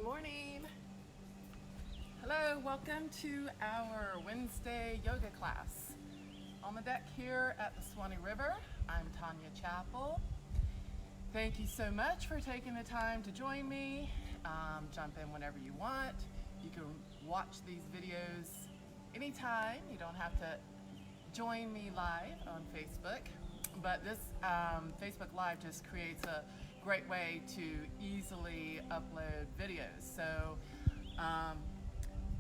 Good morning. Hello, welcome to our Wednesday yoga class. On the deck here at the Suwannee River, I'm Tanya Chappell. Thank you so much for taking the time to join me. Jump in whenever you want. You can watch these videos anytime. You don't have to join me live on Facebook, but this Facebook Live just creates a great way to easily upload videos. So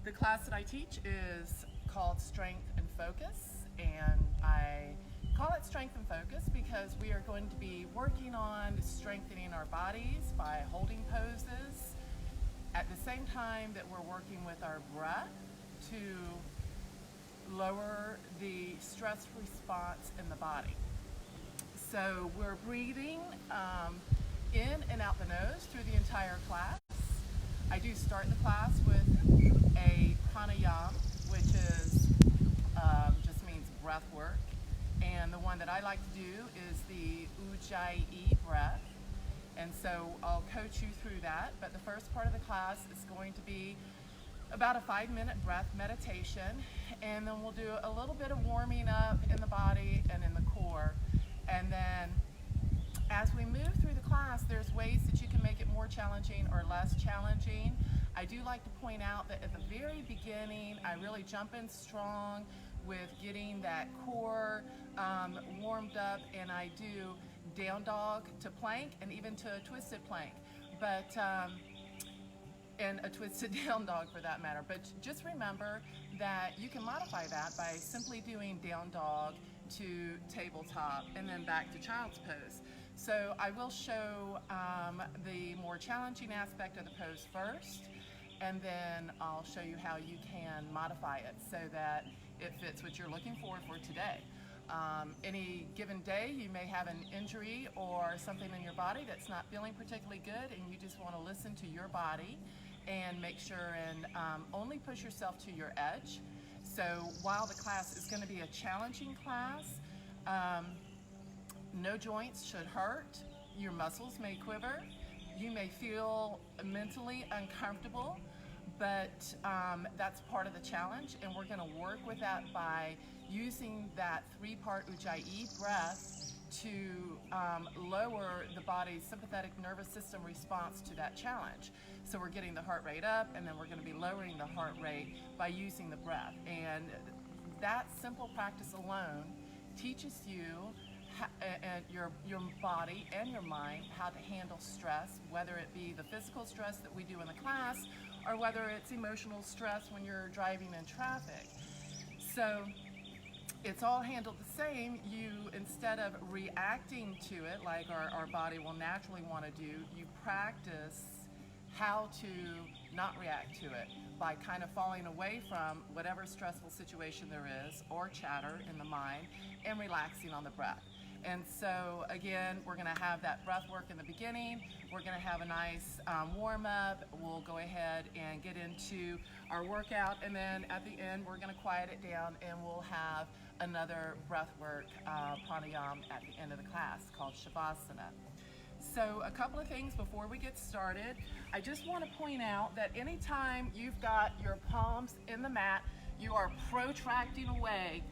the class that I teach is called Strength and Focus, and I call it Strength and Focus because we are going to be working on strengthening our bodies by holding poses at the same time that we're working with our breath to lower the stress response in the body. So we're breathing in and out the nose through the entire class. I do start the class with a pranayama, which is just means breath work. And the one that I like to do is the Ujjayi breath. And so I'll coach you through that. But the first part of the class is going to be about a 5-minute breath meditation. And then we'll do a little bit of warming up in the body and in the core. And then as we move through the class, there's ways that you can make it more challenging or less challenging. I do like to point out that at the very beginning, I really jump in strong with getting that core warmed up, and I do down dog to plank and even to a twisted plank, but and a twisted down dog for that matter. But just remember that you can modify that by simply doing down dog to tabletop and then back to child's pose. So I will show the more challenging aspect of the pose first, and then I'll show you how you can modify it so that it fits what you're looking for today. Any given day you may have an injury or something in your body that's not feeling particularly good, and you just want to listen to your body and make sure and only push yourself to your edge. So while the class is going to be a challenging class, no joints should hurt, your muscles may quiver, you may feel mentally uncomfortable, but that's part of the challenge, and we're going to work with that by using that 3-part Ujjayi breath to lower the body's sympathetic nervous system response to that challenge. So we're getting the heart rate up, and then we're going to be lowering the heart rate by using the breath. And that simple practice alone teaches you and your body and your mind how to handle stress, whether it be the physical stress that we do in the class or whether it's emotional stress when you're driving in traffic. So it's all handled the same. You, instead of reacting to it like our body will naturally want to do, you practice how to not react to it by kind of falling away from whatever stressful situation there is or chatter in the mind and relaxing on the breath. And so again, we're going to have that breath work in the beginning. We're going to have a nice warm up. We'll go ahead and get into our workout, and then at the end we're going to quiet it down, and we'll have another breath work pranayama at the end of the class called Shavasana. So a couple of things before we get started. I just want to point out that anytime you've got your palms in the mat, you are protracting away,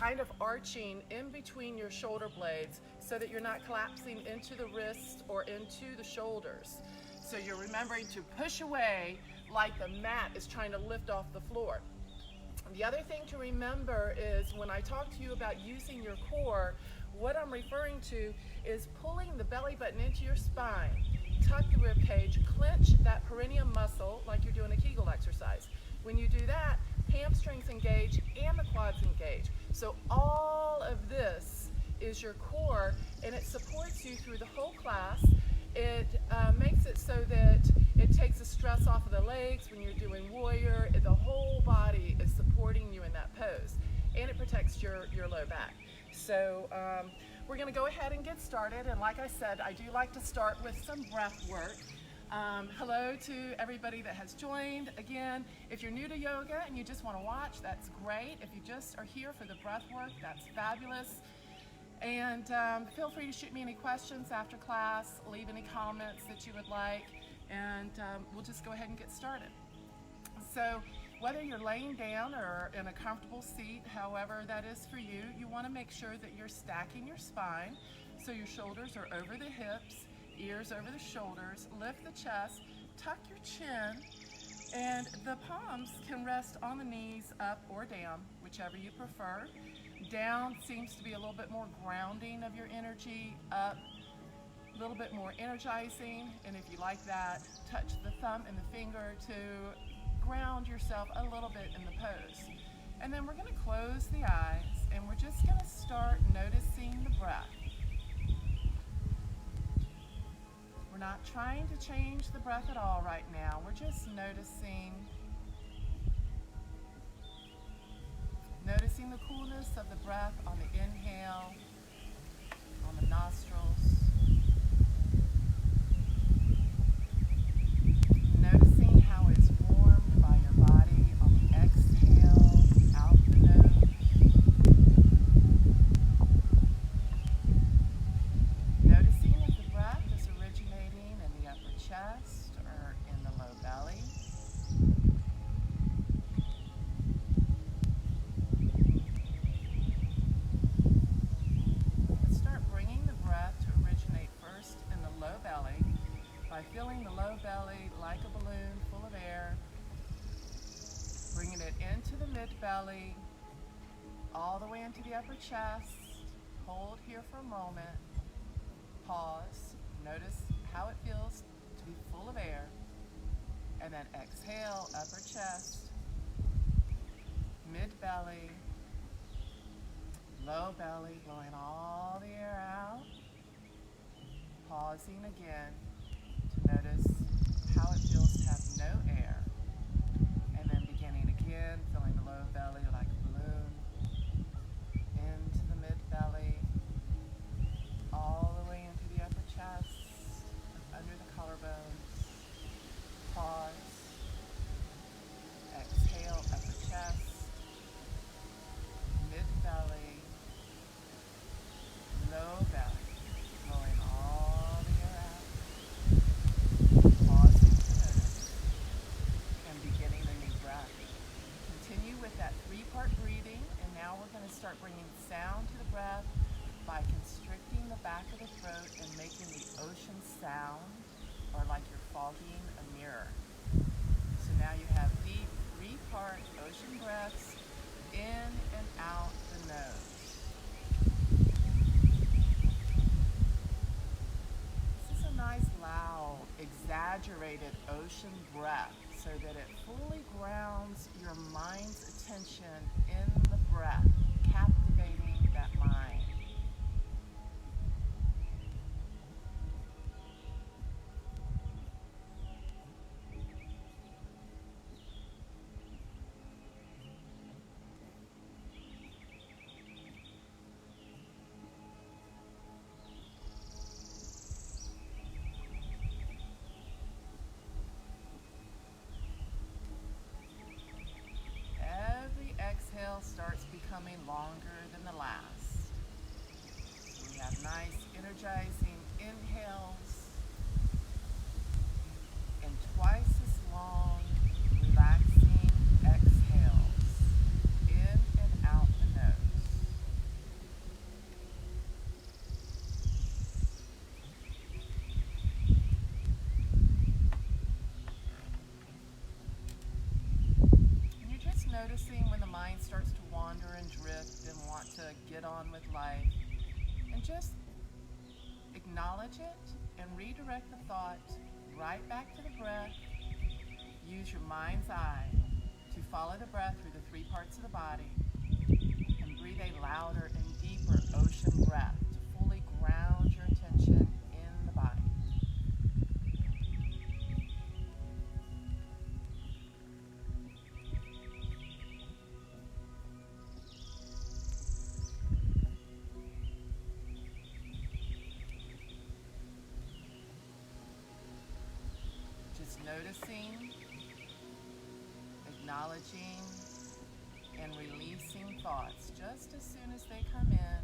kind of arching in between your shoulder blades so that you're not collapsing into the wrists or into the shoulders. So you're remembering to push away like the mat is trying to lift off the floor. The other thing to remember is when I talk to you about using your core, what I'm referring to is pulling the belly button into your spine, tuck the rib cage, clench that perineum muscle like you're doing a Kegel exercise. When you do that, hamstrings engage and the quads engage. So all of this is your core, and it supports you through the whole class. It makes it so that it takes the stress off of the legs when you're doing warrior. The whole body is supporting you in that pose, and it protects your low back. So we're going to go ahead and get started, and like I said, I do like to start with some breath work. Hello to everybody that has joined. Again, if you're new to yoga and you just want to watch, that's great. If you just are here for the breath work, that's fabulous. And feel free to shoot me any questions after class, leave any comments that you would like. and we'll just go ahead and get started. So whether you're laying down or in a comfortable seat, however that is for you, you want to make sure that you're stacking your spine so your shoulders are over the hips, ears over the shoulders, lift the chest, tuck your chin, and the palms can rest on the knees, up or down, whichever you prefer. Down seems to be a little bit more grounding of your energy, up a little bit more energizing, and if you like that, touch the thumb and the finger to ground yourself a little bit in the pose. And then we're going to close the eyes and we're just going to start noticing the breath. We're not trying to change the breath at all right now. We're just noticing the coolness of the breath on the inhale, on the nostrils. Noticing how it's warmed by your body on the exhale out the nose. Noticing if the breath is originating in the upper chest or in the low belly. Let's start bringing the breath to originate first in the low belly by filling the low belly like a balloon full of air, bringing it into the mid belly, all the way into the upper chest. Hold here for a moment. Pause. Notice how it feels to be full of air. And then exhale, upper chest, mid belly, low belly, blowing all the air out. Pausing again to notice how it feels to have no air. And then beginning again, filling the low belly like a balloon, into the mid belly, all the way into the upper chest, under the collarbones. Pause. Exhale, upper chest, mid belly, low belly, blowing all the air out. Pausing to notice and beginning a new breath. Continue with that 3-part breathing, and now we're going to start bringing sound to the breath by constricting the back of the throat and making the ocean sound, or like you're fogging a mirror. So now you have deep 3-part ocean breaths in and out the nose. This is a nice, loud, exaggerated ocean breath so that it fully grounds your mind's attention in the breath, captivating that mind. Exhale starts becoming longer than the last. So we have nice energizing inhales and twice as long relaxing exhales in and out the nose. And you're just noticing when the mind starts to wander and drift and want to get on with life, and just acknowledge it and redirect the thought right back to the breath. Use your mind's eye to follow the breath through the 3 parts of the body and breathe a louder and deeper ocean breath to fully ground your attention in the body. Just noticing, acknowledging, and releasing thoughts just as soon as they come in.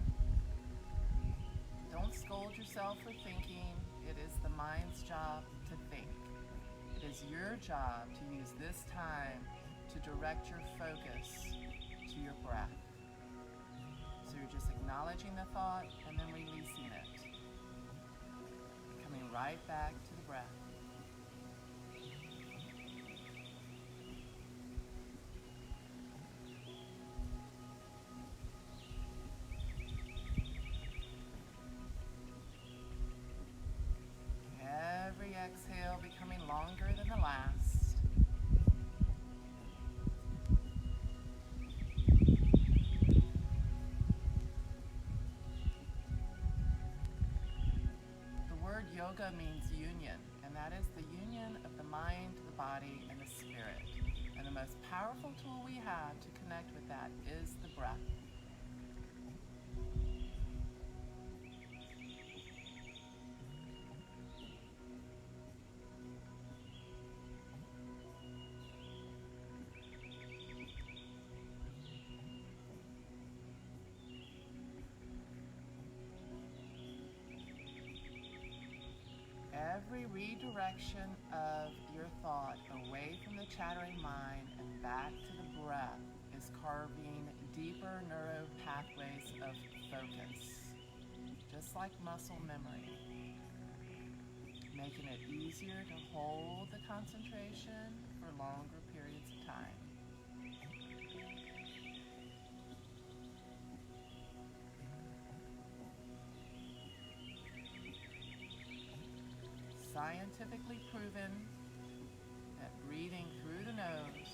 Don't scold yourself for thinking. It is the mind's job to think. It is your job to use this time to direct your focus to your breath. So you're just acknowledging the thought and then releasing it. Coming right back to the breath. Every exhale becoming longer than the last. The word yoga means union, and that is the union of the mind, the body, and the spirit. And the most powerful tool we have to connect with that is the breath. Every redirection of your thought away from the chattering mind and back to the breath is carving deeper neural pathways of focus, just like muscle memory, making it easier to hold the concentration for longer periods of time. Scientifically proven that breathing through the nose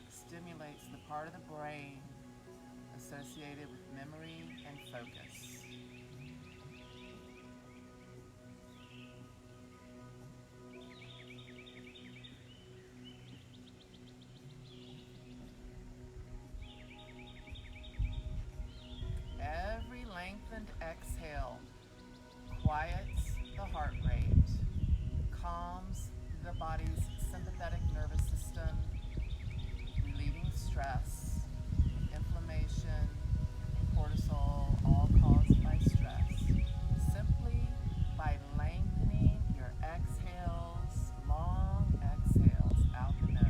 stimulates the part of the brain associated with memory and focus. Every lengthened exhale quiets the heart rate, calms the body's sympathetic nervous system, relieving stress, inflammation, cortisol, all caused by stress, simply by lengthening your exhales, long exhales out the nose.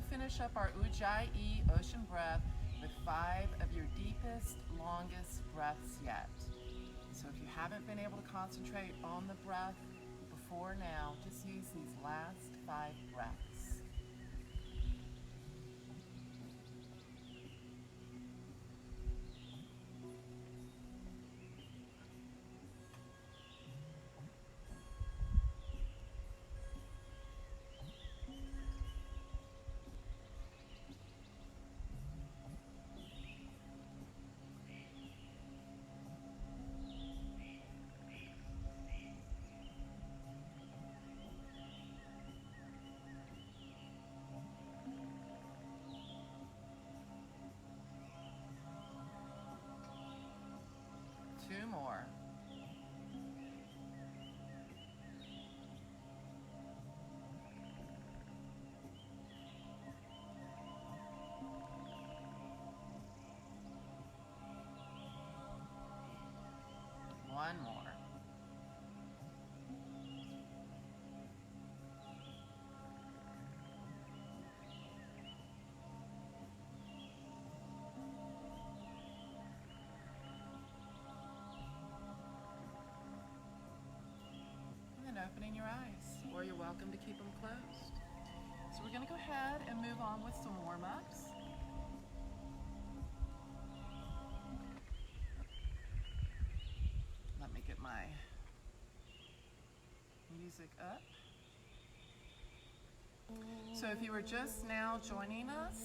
Finish up our Ujjayi ocean breath with 5 of your deepest, longest breaths yet. So if you haven't been able to concentrate on the breath before now, just use these last 5 breaths. Two more. One more. Opening your eyes, or you're welcome to keep them closed. So we're going to go ahead and move on with some warm-ups. Let me get my music up. So if you were just now joining us,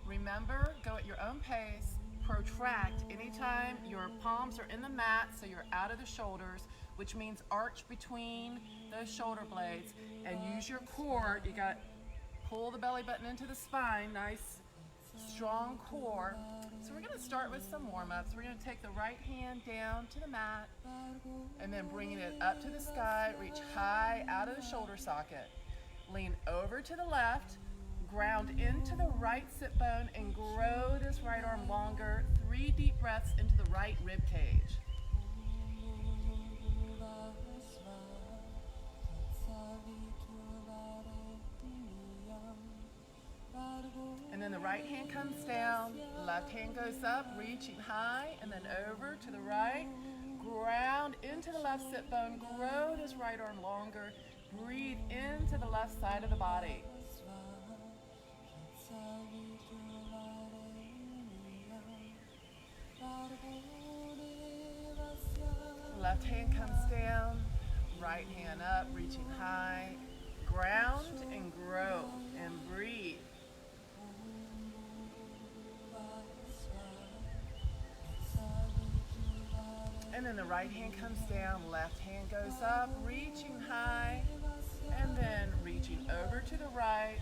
remember, go at your own pace, protract anytime your palms are in the mat so you're out of the shoulders, which means arch between those shoulder blades, and use your core. You got to pull the belly button into the spine, nice strong core. So we're going to start with some warm-ups. We're going to take the right hand down to the mat and then bringing it up to the sky, reach high out of the shoulder socket. Lean over to the left, ground into the right sit bone and grow this right arm longer. 3 deep breaths into the right rib cage. And then the right hand comes down, left hand goes up, reaching high, and then over to the right. Ground into the left sit bone, grow this right arm longer. Breathe into the left side of the body. Left hand comes down, right hand up, reaching high. Ground and grow and breathe. And then the right hand comes down, left hand goes up, reaching high, and then reaching over to the right,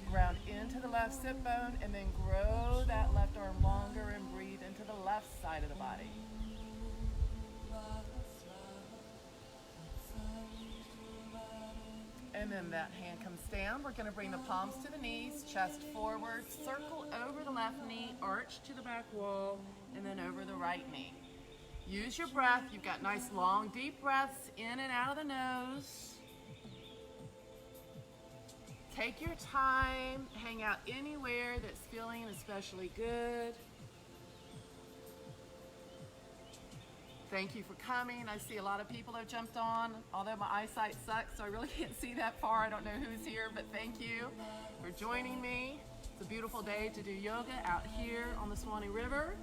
ground into the left sit bone, and then grow that left arm longer and breathe into the left side of the body. And then that hand comes down. We're going to bring the palms to the knees, chest forward, circle over the left knee, arch to the back wall, and then over the right knee. Use your breath. You've got nice long deep breaths in and out of the nose. Take your time. Hang out anywhere that's feeling especially good. Thank you for coming. I see a lot of people have jumped on, although my eyesight sucks, so I really can't see that far. I don't know who's here, but thank you for joining me. It's a beautiful day to do yoga out here on the Suwannee River.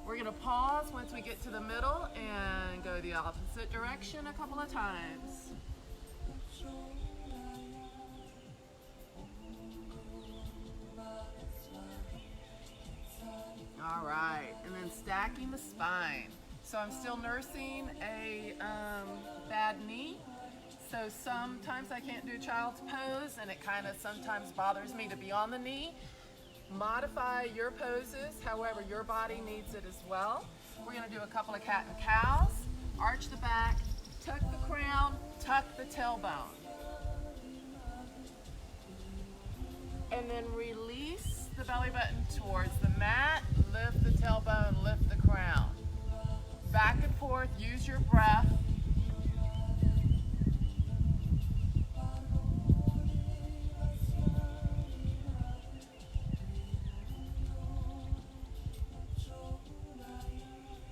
We're going to pause once we get to the middle and go the opposite direction a couple of times. All right, and then stacking the spine. So I'm still nursing a bad knee. So sometimes I can't do child's pose, and it kind of sometimes bothers me to be on the knee. Modify your poses however your body needs it as well. We're going to do a couple of cat and cows. Arch the back, tuck the crown, tuck the tailbone. And then release the belly button towards the mat, lift the tailbone, lift the crown. Back and forth, use your breath.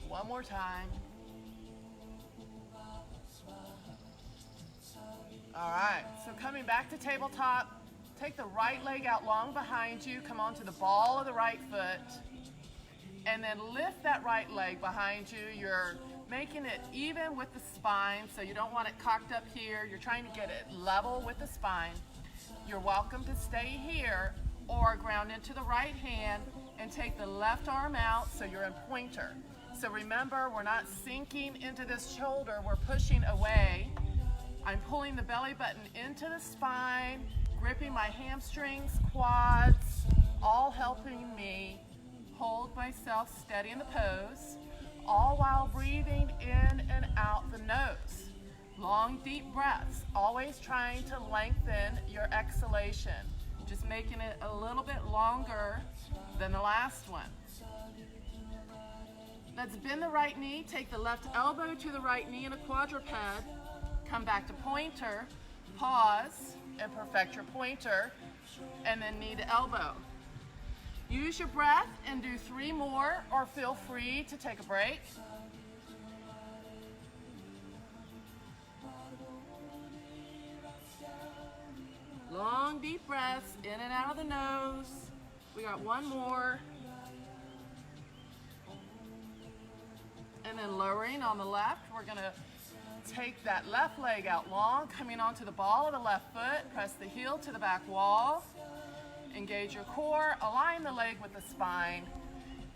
One more time. All right, so coming back to tabletop, take the right leg out long behind you, come onto the ball of the right foot, and then lift that right leg behind you. You're making it even with the spine, so you don't want it cocked up here. You're trying to get it level with the spine. You're welcome to stay here or ground into the right hand and take the left arm out so you're in pointer. So remember, we're not sinking into this shoulder, we're pushing away. I'm pulling the belly button into the spine, gripping my hamstrings, quads, all helping me hold myself steady in the pose, all while breathing in and out the nose. Long, deep breaths, always trying to lengthen your exhalation, just making it a little bit longer than the last one. Let's bend the right knee, take the left elbow to the right knee in a quadruped, come back to pointer, pause, and perfect your pointer, and then knee to elbow. Use your breath and do 3 more, or feel free to take a break. Long, deep breaths in and out of the nose. We got 1 more. And then lowering on the left, we're gonna take that left leg out long, coming onto the ball of the left foot, press the heel to the back wall, engage your core, align the leg with the spine,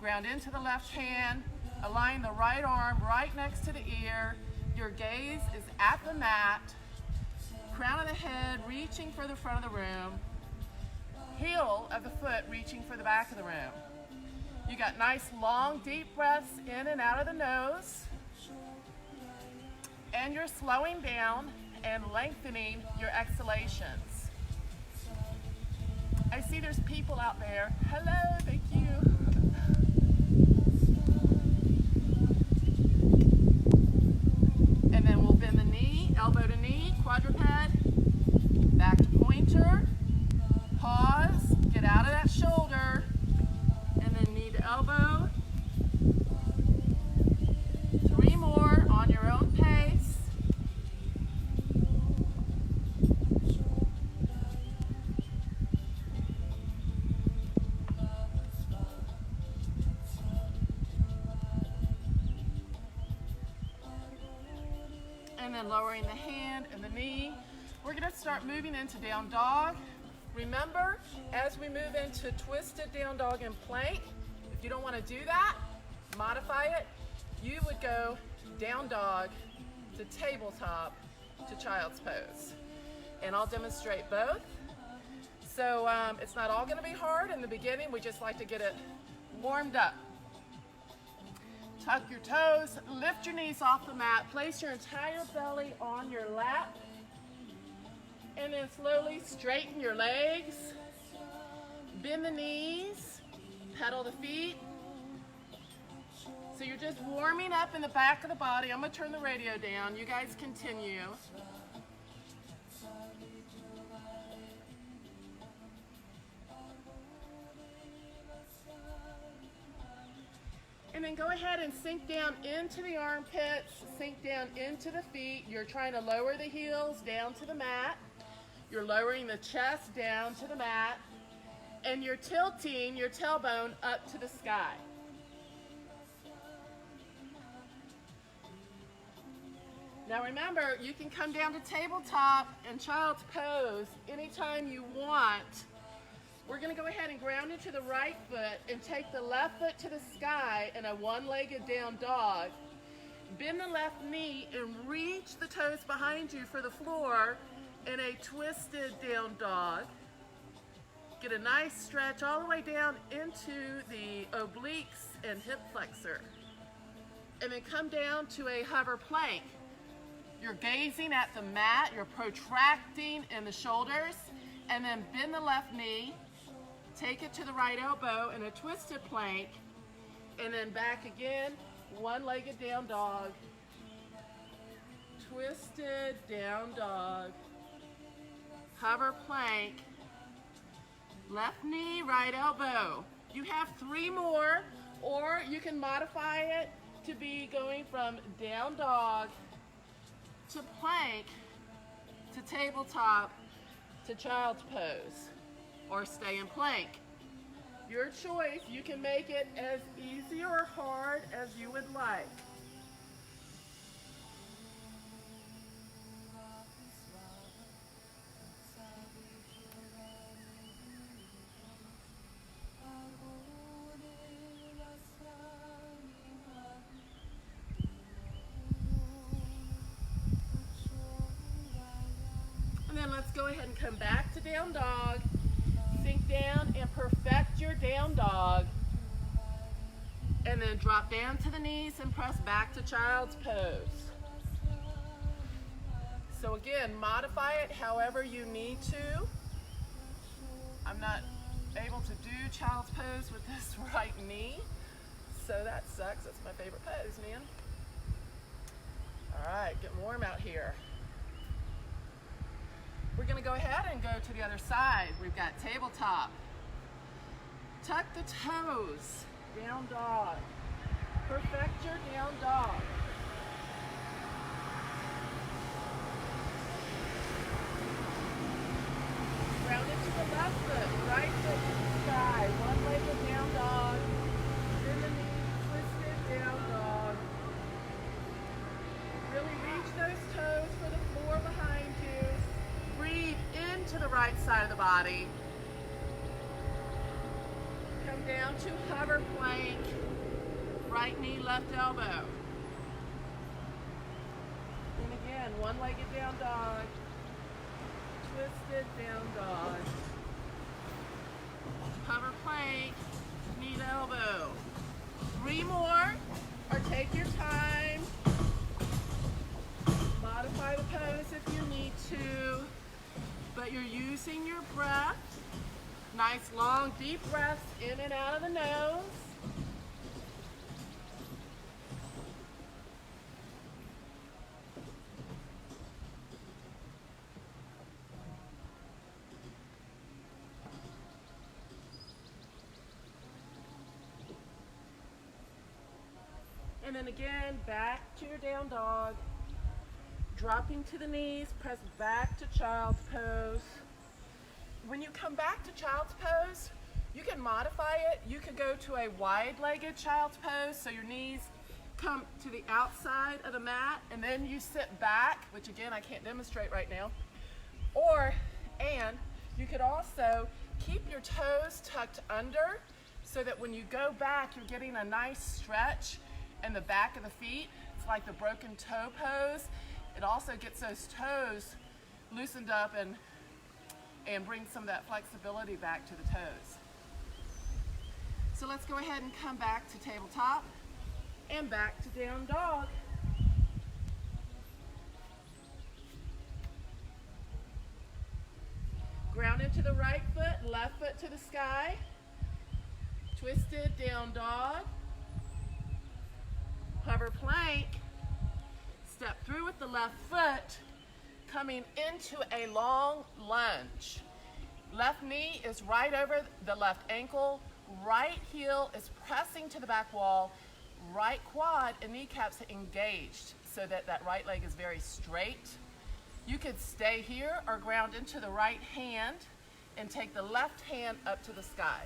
ground into the left hand, align the right arm right next to the ear, your gaze is at the mat, crown of the head reaching for the front of the room, heel of the foot reaching for the back of the room. You got nice long deep breaths in and out of the nose, and you're slowing down and lengthening your exhalations. I see there's people out there. Hello, thank you. And then we'll bend the knee, elbow to knee, quadruped, back to pointer, pause, get out of that shoulder, and then knee to elbow. 3 more on your own pace. And then lowering the hand and the knee. We're going to start moving into down dog. Remember, as we move into twisted down dog and plank, if you don't want to do that, modify it. You would go down dog to tabletop to child's pose. And I'll demonstrate both. So it's not all going to be hard in the beginning. We just like to get it warmed up. Tuck your toes, lift your knees off the mat, place your entire belly on your lap, and then slowly straighten your legs, bend the knees, pedal the feet. So you're just warming up in the back of the body. I'm going to turn the radio down. You guys continue. And then go ahead and sink down into the armpits, sink down into the feet. You're trying to lower the heels down to the mat. You're lowering the chest down to the mat. And you're tilting your tailbone up to the sky. Now remember, you can come down to tabletop and child's pose anytime you want. We're going to go ahead and ground into the right foot and take the left foot to the sky in a one-legged down dog. Bend the left knee and reach the toes behind you for the floor in a twisted down dog. Get a nice stretch all the way down into the obliques and hip flexor. And then come down to a hover plank. You're gazing at the mat, you're protracting in the shoulders, and then bend the left knee. Take it to the right elbow in a twisted plank, and then back again, one-legged down dog, twisted down dog, hover plank, left knee, right elbow. You have 3 more, or you can modify it to be going from down dog to plank to tabletop to child's pose, or stay in plank. Your choice. You can make it as easy or hard as you would like. And then let's go ahead and come back to down dog. Sink down and perfect your down dog. And then drop down to the knees and press back to child's pose. So again, modify it however you need to. I'm not able to do child's pose with this right knee, so that sucks. That's my favorite pose, man. All right, getting warm out here. We're going to go ahead and go to the other side. We've got tabletop. Tuck the toes. Down dog. Perfect your down dog. Ground it to the left foot. Right foot to the sky. One-legged down dog. Bend the knee. Twisted down dog. Really reach those toes for the floor behind you. Breathe into the right side of the body. Come down to hover plank. Right knee, left elbow. And again, one-legged down dog. twisted down dog. Hover plank, knee to elbow. 3 more, or take your time. Modify the pose if you need to, but you're using your breath. Nice long deep breaths in and out of the nose. And then again, back to your down dog. Dropping to the knees, press back to child's pose. When you come back to child's pose, you can modify it. You could go to a wide-legged child's pose, so your knees come to the outside of the mat, and then you sit back, which again, I can't demonstrate right now. And you could also keep your toes tucked under, so that when you go back, you're getting a nice stretch in the back of the feet. It's like the broken toe pose. It also gets those toes loosened up and brings some of that flexibility back to the toes. So let's go ahead and come back to tabletop and back to down dog. Ground into the right foot, left foot to the sky. Twisted down dog. Hover plank. Step through with the left foot, coming into a long lunge. Left knee is right over the left ankle, right heel is pressing to the back wall, right quad and kneecaps engaged so that that right leg is very straight. You could stay here or ground into the right hand and take the left hand up to the sky.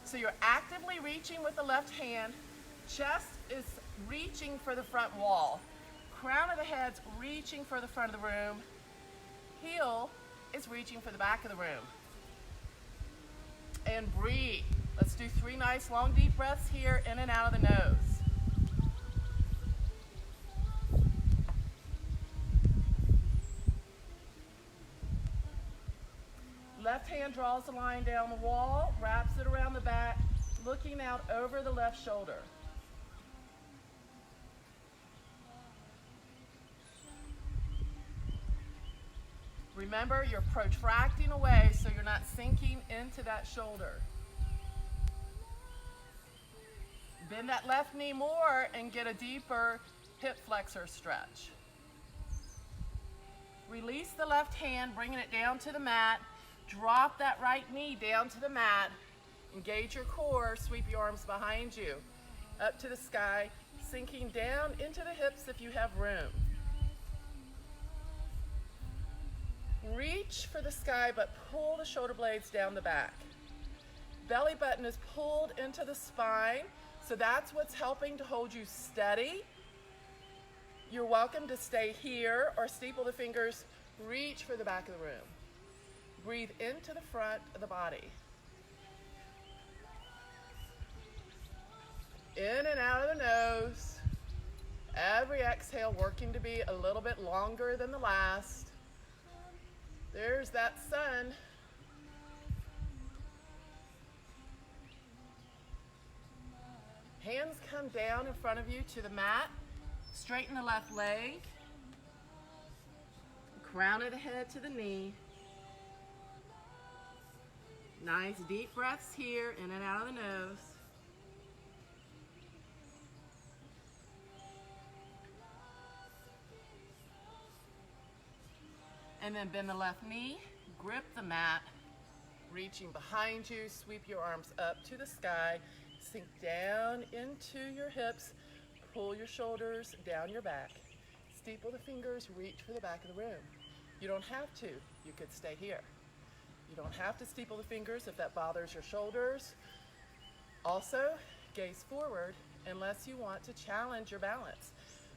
So you're actively reaching with the left hand, chest is reaching for the front wall. Crown of the head's reaching for the front of the room. Heel is reaching for the back of the room. And breathe. Let's do 3 nice long deep breaths here, in and out of the nose. Left hand draws the line down the wall, wraps it around the back, looking out over the left shoulder. Remember, you're protracting away so you're not sinking into that shoulder. Bend that left knee more and get a deeper hip flexor stretch. Release the left hand, bringing it down to the mat. Drop that right knee down to the mat. Engage your core, sweep your arms behind you, up to the sky, sinking down into the hips if you have room. Reach for the sky, but pull the shoulder blades down the back. Belly button is pulled into the spine, so that's what's helping to hold you steady. You're welcome to stay here or steeple the fingers, reach for the back of the room. Breathe into the front of the body. In and out of the nose. Every exhale working to be a little bit longer than the last. There's that sun. Hands come down in front of you to the mat. Straighten the left leg. Crown of the head to the knee. Nice deep breaths here, in and out of the nose. And then bend the left knee, grip the mat, reaching behind you, sweep your arms up to the sky, sink down into your hips, pull your shoulders down your back. Steeple the fingers, reach for the back of the room. You don't have to, you could stay here. You don't have to steeple the fingers if that bothers your shoulders. Also, gaze forward unless you want to challenge your balance.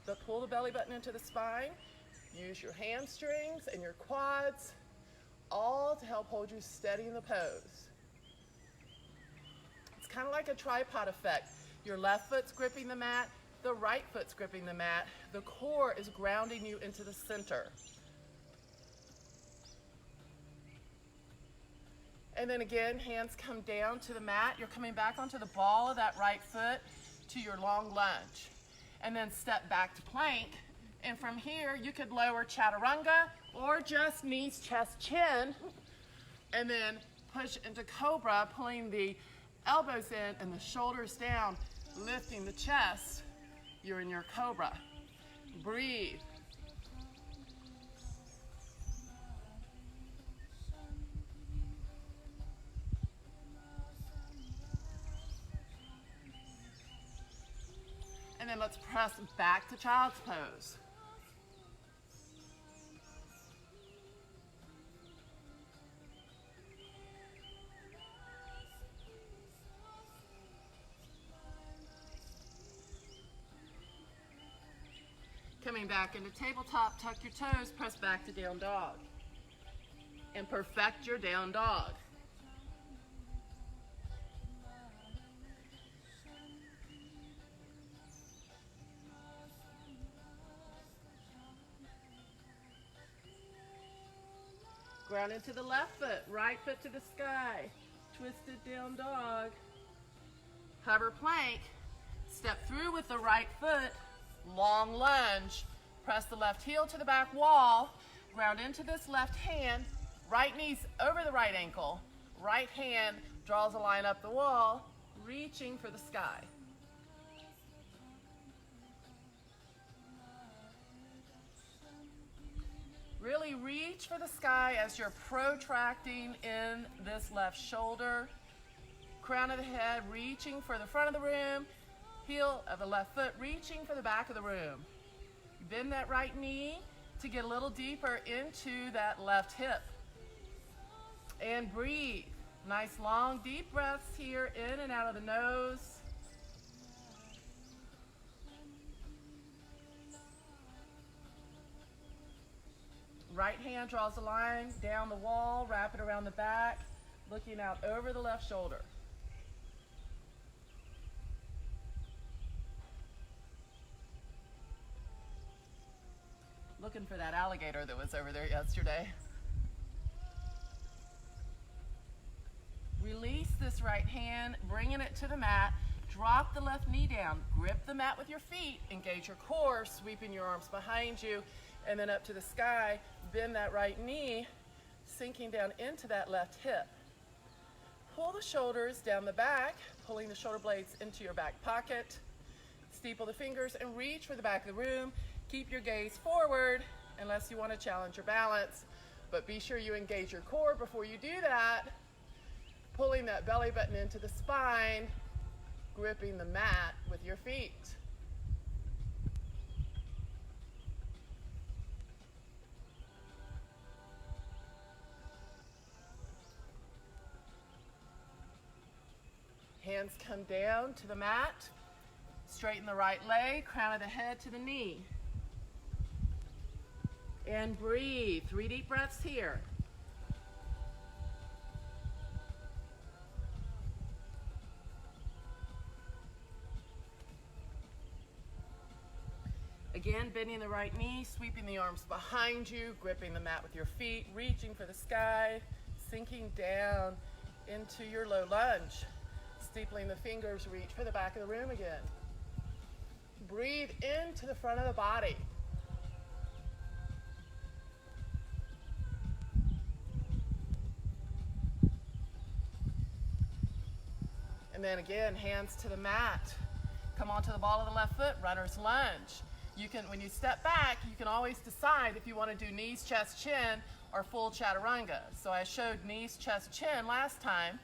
But pull the belly button into the spine. Use your hamstrings and your quads, all to help hold you steady in the pose. It's kind of like a tripod effect. Your left foot's gripping the mat, the right foot's gripping the mat. The core is grounding you into the center. And then again, hands come down to the mat. You're coming back onto the ball of that right foot to your long lunge. And then step back to plank. And from here, you could lower chaturanga or just knees, chest, chin. And then push into cobra, pulling the elbows in and the shoulders down, lifting the chest. You're in your cobra. Breathe. And then let's press back to child's pose. Coming back into tabletop, tuck your toes, press back to down dog. And perfect your down dog. Ground into the left foot, right foot to the sky. Twisted down dog. Hover plank. Step through with the right foot. Long lunge. Press the left heel to the back wall. Ground into this left hand. Right knee's over the right ankle. Right hand draws a line up the wall, reaching for the sky. Really reach for the sky as you're protracting in this left shoulder. Crown of the head reaching for the front of the room. Heel of the left foot reaching for the back of the room. Bend that right knee to get a little deeper into that left hip. And breathe. Nice long deep breaths here in and out of the nose. Right hand draws a line down the wall, wrap it around the back, looking out over the left shoulder. Looking for that alligator that was over there yesterday. Release this right hand, bringing it to the mat. Drop the left knee down. Grip the mat with your feet. Engage your core, sweeping your arms behind you, and then up to the sky. Bend that right knee, sinking down into that left hip. Pull the shoulders down the back, pulling the shoulder blades into your back pocket. Steeple the fingers and reach for the back of the room. Keep your gaze forward unless you want to challenge your balance, but be sure you engage your core before you do that. Pulling that belly button into the spine, gripping the mat with your feet. Hands come down to the mat. Straighten the right leg, crown of the head to the knee. And breathe. 3 deep breaths here. Again, bending the right knee, sweeping the arms behind you, gripping the mat with your feet, reaching for the sky, sinking down into your low lunge. Steepling the fingers, reach for the back of the room again. Breathe into the front of the body. And then again, hands to the mat. Come onto the ball of the left foot, runner's lunge. You can, when you step back, you can always decide if you want to do knees, chest, chin, or full chaturanga. So I showed knees, chest, chin last time.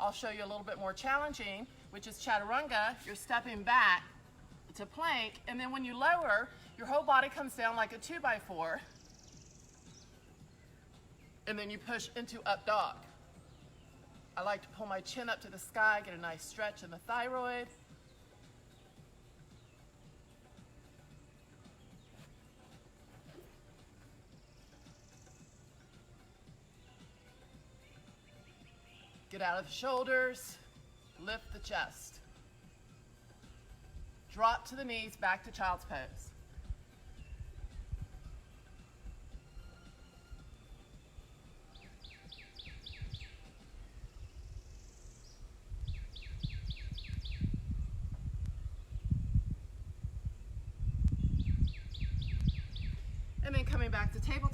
I'll show you a little bit more challenging, which is chaturanga. You're stepping back to plank, and then when you lower, your whole body comes down like a 2x4, and then you push into up dog. I like to pull my chin up to the sky, get a nice stretch in the thyroid. Get out of the shoulders, lift the chest. Drop to the knees, back to child's pose.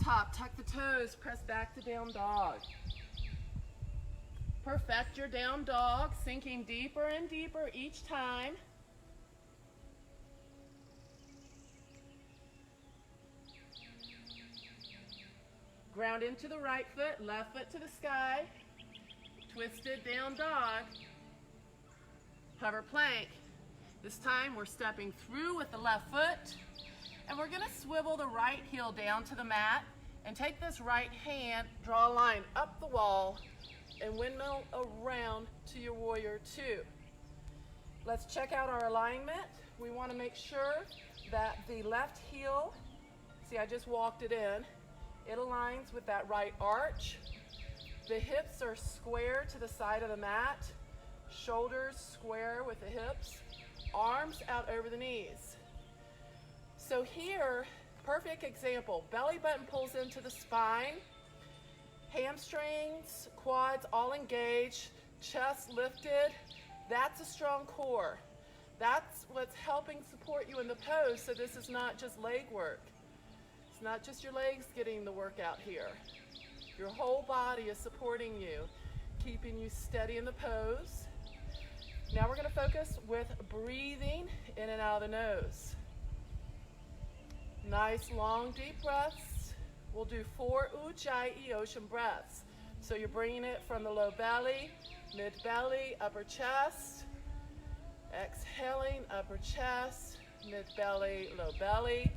top, tuck the toes, press back to down dog. Perfect your down dog, sinking deeper and deeper each time. Ground into the right foot, left foot to the sky. Twisted down dog. Hover plank. This time we're stepping through with the left foot, and we're gonna swivel the right heel down to the mat and take this right hand, draw a line up the wall, and windmill around to your warrior two. Let's check out our alignment. We wanna make sure that the left heel, see I just walked it in, it aligns with that right arch. The hips are square to the side of the mat. Shoulders square with the hips. Arms out over the knees. So here, perfect example. Belly button pulls into the spine. Hamstrings, quads all engaged. Chest lifted. That's a strong core. That's what's helping support you in the pose, so this is not just leg work. It's not just your legs getting the workout here. Your whole body is supporting you, keeping you steady in the pose. Now we're going to focus with breathing in and out of the nose. Nice long deep breaths. We'll do 4 Ujjayi ocean breaths. So you're bringing it from the low belly, mid belly, upper chest. Exhaling, upper chest, mid belly, low belly.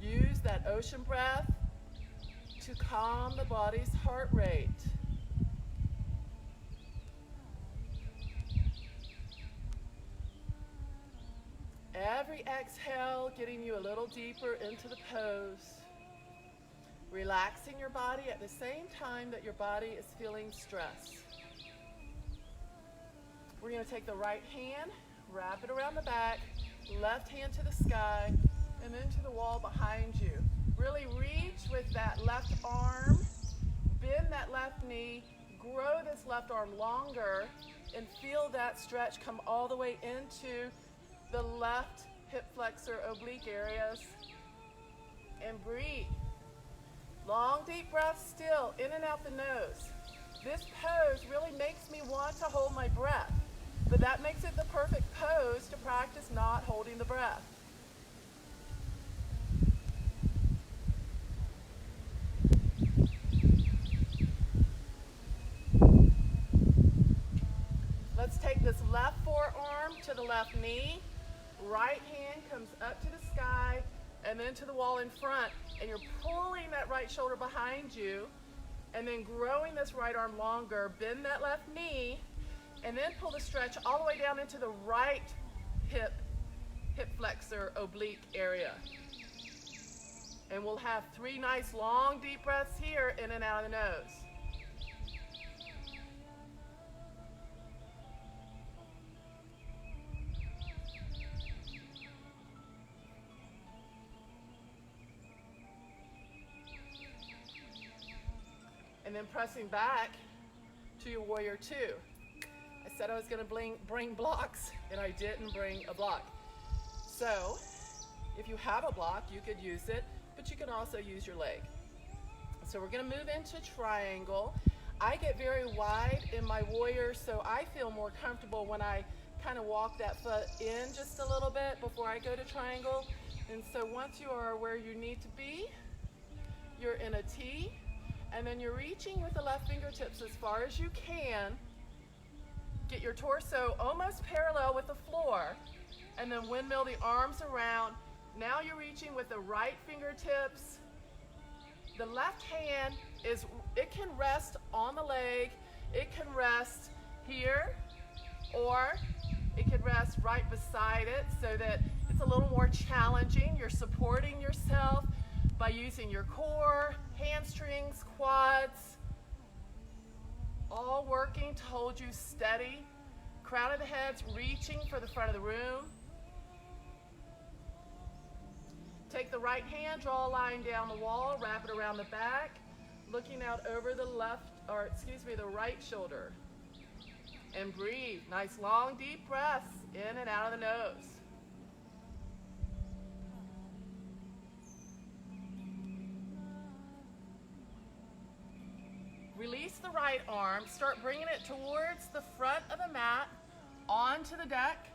Use that ocean breath to calm the body's heart rate. Every exhale getting you a little deeper into the pose. Relaxing your body at the same time that your body is feeling stress. We're going to take the right hand, wrap it around the back, left hand to the sky, and then to the wall behind you. Really reach with that left arm, bend that left knee, grow this left arm longer, and feel that stretch come all the way into the left hip flexor oblique areas. And breathe. Long deep breaths still, in and out the nose. This pose really makes me want to hold my breath, but that makes it the perfect pose to practice not holding the breath. Let's take this left forearm to the left knee. Right hand comes up to the sky and then to the wall in front. And you're pulling that right shoulder behind you and then growing this right arm longer. Bend that left knee and then pull the stretch all the way down into the right hip flexor oblique area. And we'll have 3 nice long deep breaths here, in and out of the nose. And then pressing back to your warrior two. I said I was going to bring blocks, and I didn't bring a block. So if you have a block, you could use it, but you can also use your leg. So we're going to move into triangle. I get very wide in my warrior, so I feel more comfortable when I kind of walk that foot in just a little bit before I go to triangle. And so once you are where you need to be, you're in a T. And then you're reaching with the left fingertips as far as you can. Get your torso almost parallel with the floor. And then windmill the arms around. Now you're reaching with the right fingertips. The left hand it can rest on the leg. It can rest here, or it can rest right beside it so that it's a little more challenging. You're supporting yourself by using your core, hamstrings, quads, all working to hold you steady. Crown of the head's reaching for the front of the room. Take the right hand, draw a line down the wall, wrap it around the back, looking out over the the right shoulder. And breathe. Nice long deep breaths in and out of the nose. the right arm, start bringing it towards the front of the mat, onto the deck,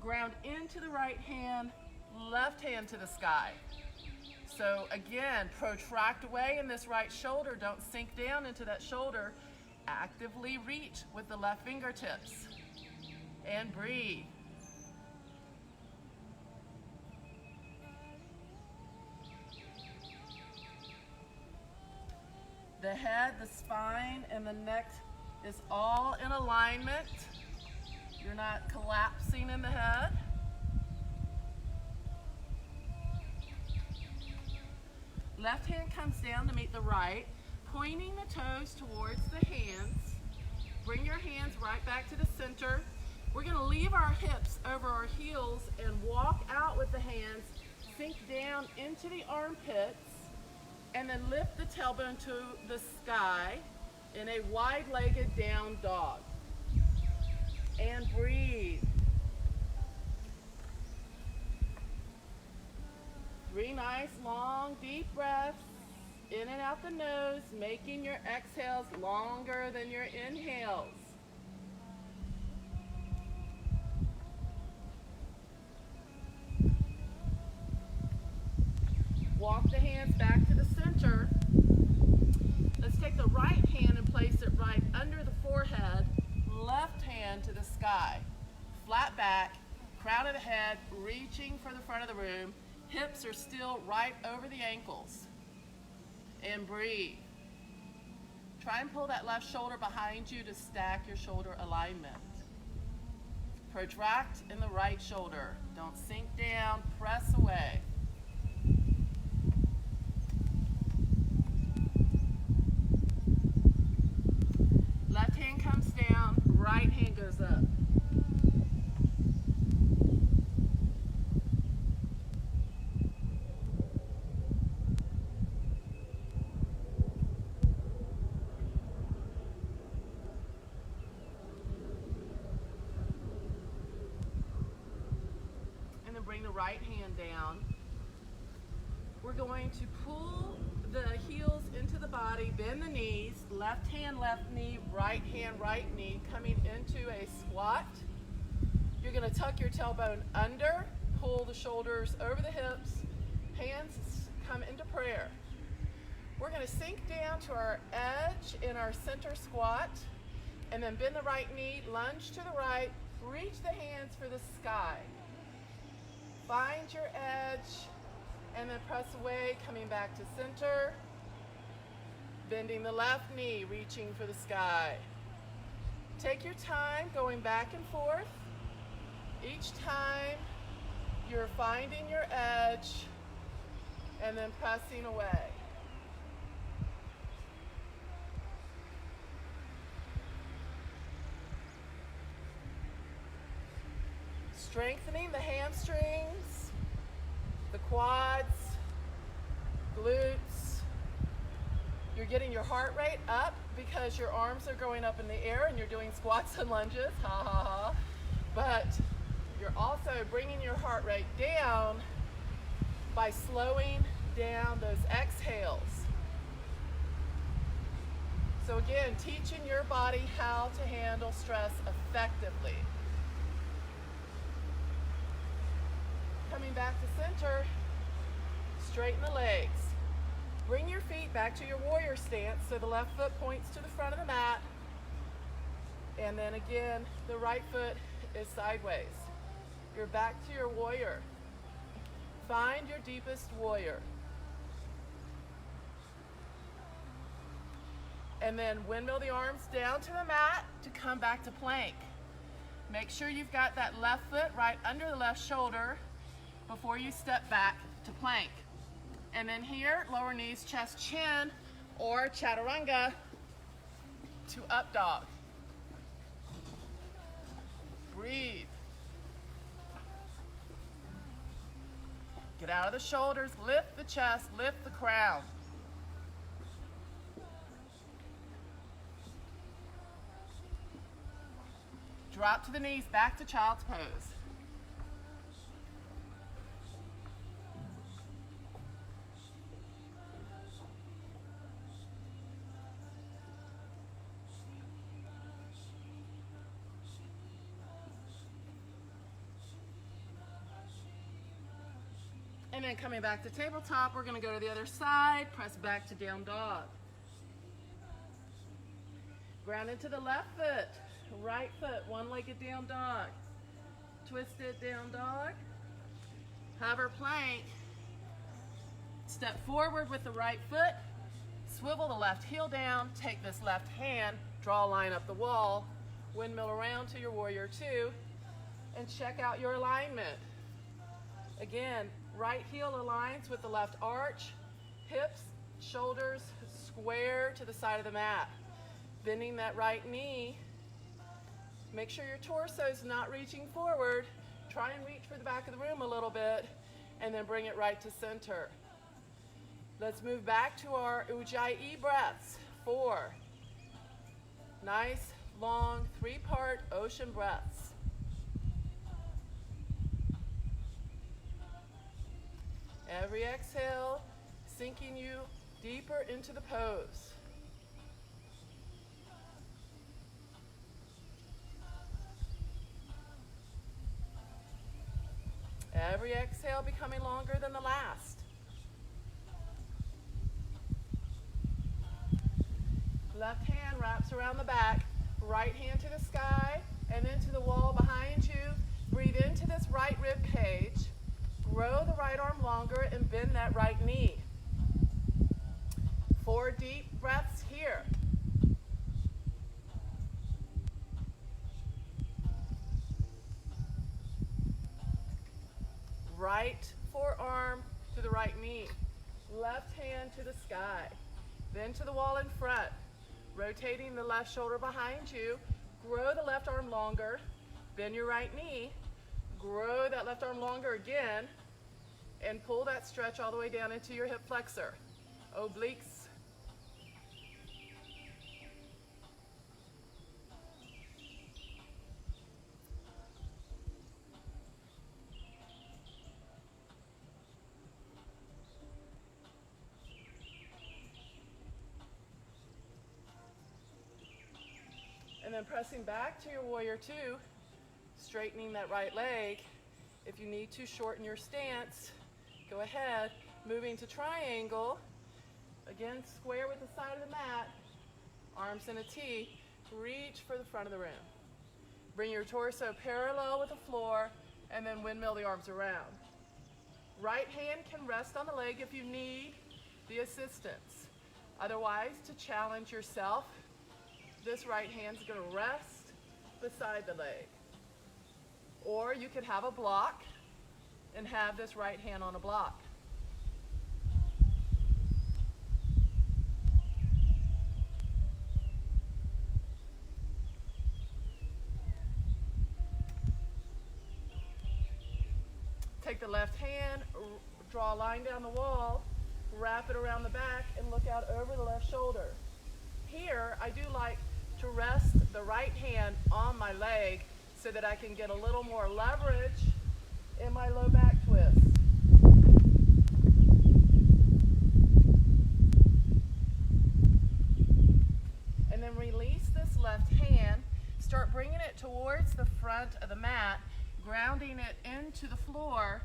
ground into the right hand, left hand to the sky. So again, protract away in this right shoulder. Don't sink down into that shoulder. Actively reach with the left fingertips. And breathe. The head, the spine, and the neck is all in alignment. You're not collapsing in the head. Left hand comes down to meet the right, pointing the toes towards the hands. Bring your hands right back to the center. We're going to leave our hips over our heels and walk out with the hands, sink down into the armpits, and then lift the tailbone to the sky in a wide-legged down dog. And breathe. 3 nice, long, deep breaths in and out the nose, making your exhales longer than your inhales. Walk the hands back to the center. Let's take the right hand and place it right under the forehead, left hand to the sky. Flat back, crown of the head, reaching for the front of the room. Hips are still right over the ankles. And breathe. Try and pull that left shoulder behind you to stack your shoulder alignment. Protract in the right shoulder. Don't sink down, press away. Left hand comes down, right hand goes up. And then bring the right hand down. We're going to pull the heels into the body, bend the knees, left hand, left knee, right knee, coming into a squat. You're going to tuck your tailbone under, pull the shoulders over the hips, hands come into prayer. We're going to sink down to our edge in our center squat, and then bend the right knee, lunge to the right, reach the hands for the sky. Find your edge, and then press away, coming back to center. Bending the left knee, reaching for the sky. Take your time going back and forth. Each time you're finding your edge and then pressing away. Strengthening the hamstrings, the quads, glutes. You're getting your heart rate up because your arms are going up in the air and you're doing squats and lunges, ha ha ha. But you're also bringing your heart rate down by slowing down those exhales. So again, teaching your body how to handle stress effectively. Coming back to center, straighten the legs. Bring your feet back to your warrior stance so the left foot points to the front of the mat. And then again, the right foot is sideways. You're back to your warrior. Find your deepest warrior. And then windmill the arms down to the mat to come back to plank. Make sure you've got that left foot right under the left shoulder before you step back to plank. And then here, lower knees, chest, chin, or chaturanga to up dog. Breathe. Get out of the shoulders, lift the chest, lift the crown. Drop to the knees, back to child's pose. And then coming back to tabletop, we're going to go to the other side, press back to down dog. Ground into the left foot, right foot, one-legged down dog. Twisted down dog. Hover plank. Step forward with the right foot, swivel the left heel down, take this left hand, draw a line up the wall, windmill around to your warrior two, and check out your alignment. Again, right heel aligns with the left arch, hips, shoulders square to the side of the mat. Bending that right knee. Make sure your torso is not reaching forward. Try and reach for the back of the room a little bit, and then bring it right to center. Let's move back to our Ujjayi breaths. 4. Nice, long, 3-part ocean breaths. Every exhale, sinking you deeper into the pose. Every exhale becoming longer than the last. Left hand wraps around the back, right hand to the sky and into the wall behind you. Breathe into this right rib cage. Grow the right arm longer and bend that right knee. 4 deep breaths here. Right forearm to the right knee. Left hand to the sky. Then to the wall in front. Rotating the left shoulder behind you. Grow the left arm longer. Bend your right knee. Grow that left arm longer again. And pull that stretch all the way down into your hip flexor. Obliques. And then pressing back to your warrior two, straightening that right leg. If you need to shorten your stance, go ahead. Moving to triangle. Again, square with the side of the mat. Arms in a T. Reach for the front of the room. Bring your torso parallel with the floor and then windmill the arms around. Right hand can rest on the leg if you need the assistance. Otherwise, to challenge yourself, this right hand's going to rest beside the leg. Or you could have a block and have this right hand on a block. Take the left hand, draw a line down the wall, wrap it around the back, and look out over the left shoulder. Here, I do like to rest the right hand on my leg so that I can get a little more leverage in my low back twist. And then release this left hand, start bringing it towards the front of the mat, grounding it into the floor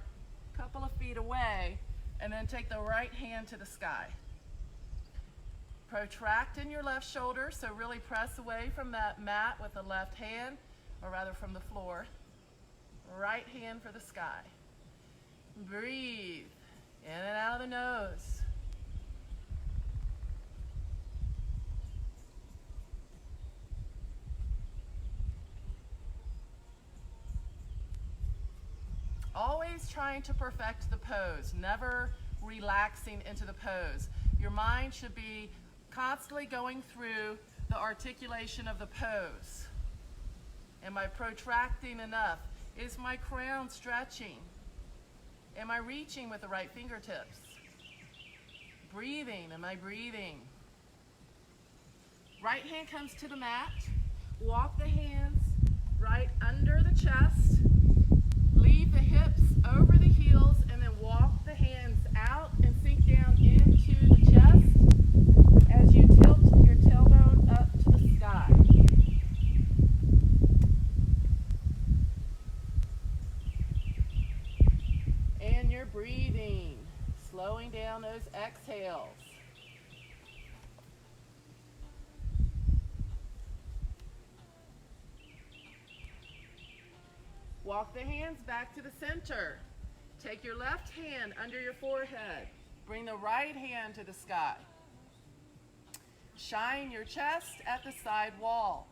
a couple of feet away, and then take the right hand to the sky. Protract in your left shoulder, so really press away from that mat with the left hand, or rather from the floor. Right hand for the sky. Breathe in and out of the nose. Always trying to perfect the pose, never relaxing into the pose. Your mind should be constantly going through the articulation of the pose. Am I protracting enough? Is my crown stretching? Am I reaching with the right fingertips? Breathing, am I breathing? Right hand comes to the mat. Walk the hands right under the chest. Leave the hips over the heels and then walk the hands out and sink down into the chest as you tilt your tailbone up to the sky. And you're breathing. Walk the hands back to the center. Take your left hand under your forehead. Bring the right hand to the sky. Shine your chest at the side wall.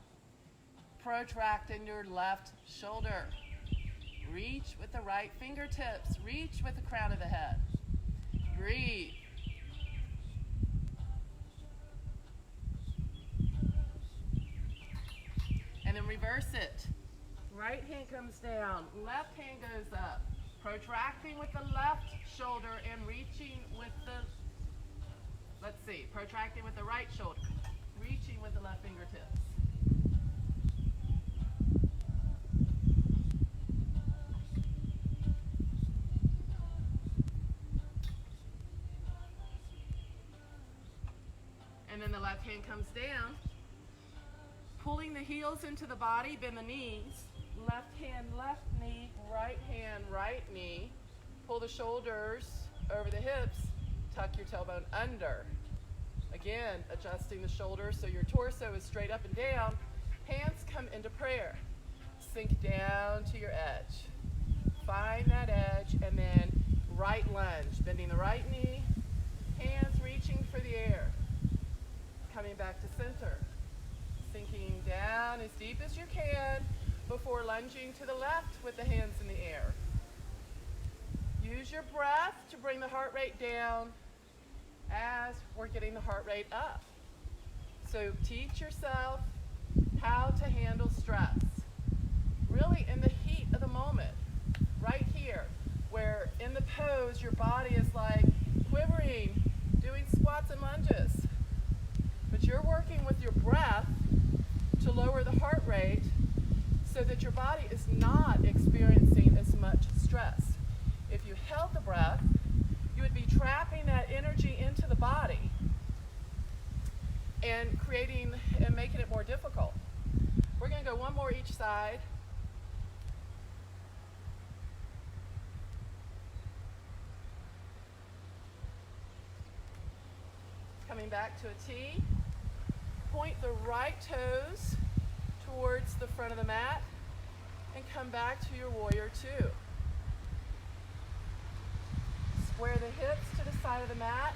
Protract in your left shoulder. Reach with the right fingertips. Reach with the crown of the head. Breathe. And then reverse it. Right hand comes down, left hand goes up. Protracting with the left shoulder and reaching with the, protracting with the right shoulder. Reaching with the left fingertips. And then the left hand comes down. Pulling the heels into the body, bend the knees. Left hand, left knee, right hand, right knee. Pull the shoulders over the hips. Tuck your tailbone under. Again, adjusting the shoulders so your torso is straight up and down. Hands come into prayer. Sink down to your edge. Find that edge and then right lunge. Bending the right knee. Hands reaching for the air. Coming back to center. Sinking down as deep as you can before lunging to the left with the hands in the air. Use your breath to bring the heart rate down as we're getting the heart rate up. So teach yourself how to handle stress. Really in the heat of the moment, right here, where in the pose your body is like quivering, doing squats and lunges. But you're working with your breath to lower the heart rate so that your body is not experiencing as much stress. If you held the breath, you would be trapping that energy into the body and creating and making it more difficult. We're going to go one more each side. Coming back to a T. Point the right toes towards the front of the mat and come back to your warrior two. Square the hips to the side of the mat,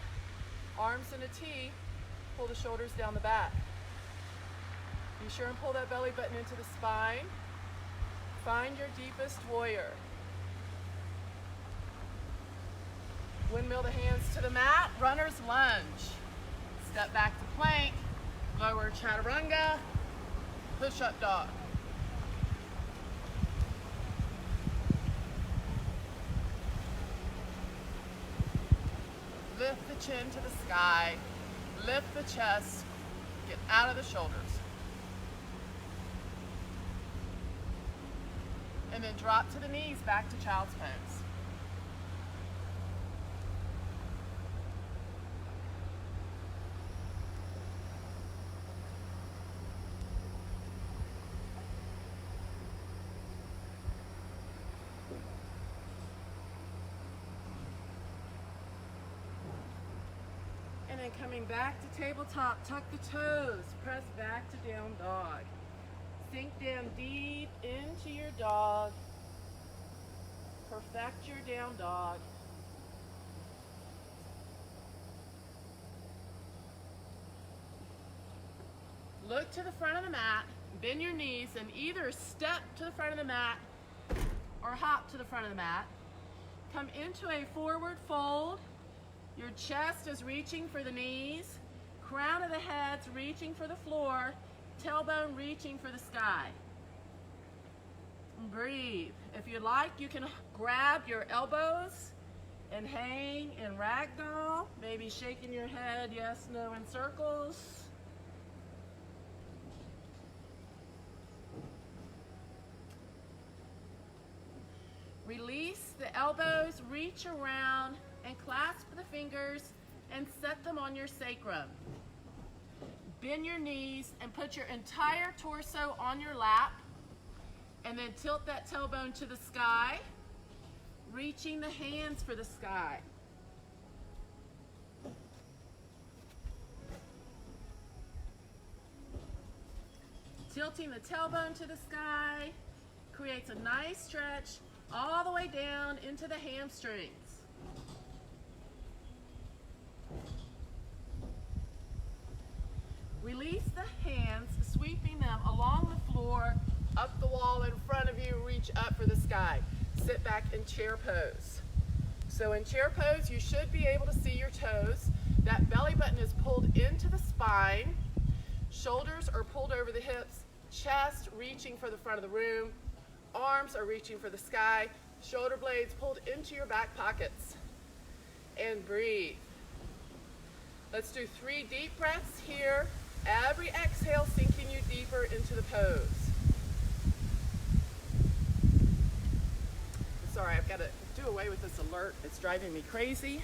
arms in a T, pull the shoulders down the back. Be sure and pull that belly button into the spine. Find your deepest warrior. Windmill the hands to the mat, runner's lunge. Step back to plank, lower chaturanga, push-up dog. Lift the chin to the sky, lift the chest, get out of the shoulders. And then drop to the knees, back to child's pose. And then coming back to tabletop, tuck the toes, press back to down dog. Sink down deep into your dog. Perfect your down dog. Look to the front of the mat, bend your knees, and either step to the front of the mat or hop to the front of the mat. Come into a forward fold. Your chest is reaching for the knees, crown of the head's reaching for the floor, tailbone reaching for the sky. And breathe. If you like, you can grab your elbows and hang in ragdoll, maybe shaking your head yes, no in circles. Release the elbows, reach around and clasp the fingers and set them on your sacrum. Bend your knees and put your entire torso on your lap, and then tilt that tailbone to the sky, reaching the hands for the sky. Tilting the tailbone to the sky, creates a nice stretch all the way down into the hamstrings. Release the hands, sweeping them along the floor, up the wall in front of you, reach up for the sky. Sit back in chair pose. So in chair pose, you should be able to see your toes. That belly button is pulled into the spine. Shoulders are pulled over the hips. Chest reaching for the front of the room. Arms are reaching for the sky. Shoulder blades pulled into your back pockets. And breathe. Let's do 3 deep breaths here. Every exhale sinking you deeper into the pose. Sorry, I've got to do away with this alert. It's driving me crazy.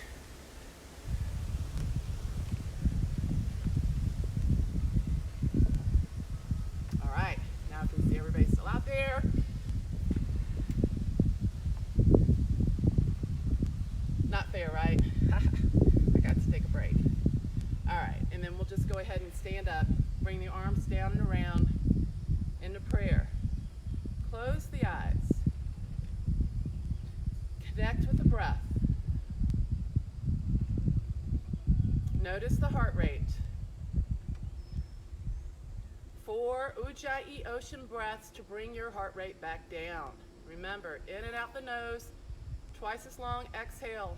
All right, now I can see everybody still out there. Not fair, right? I got to take a break. All right, and then we'll just go ahead and stand up. Bring the arms down and around into prayer. Close the eyes. Connect with the breath. Notice the heart rate. 4 Ujjayi ocean breaths to bring your heart rate back down. Remember, in and out the nose, twice as long exhale.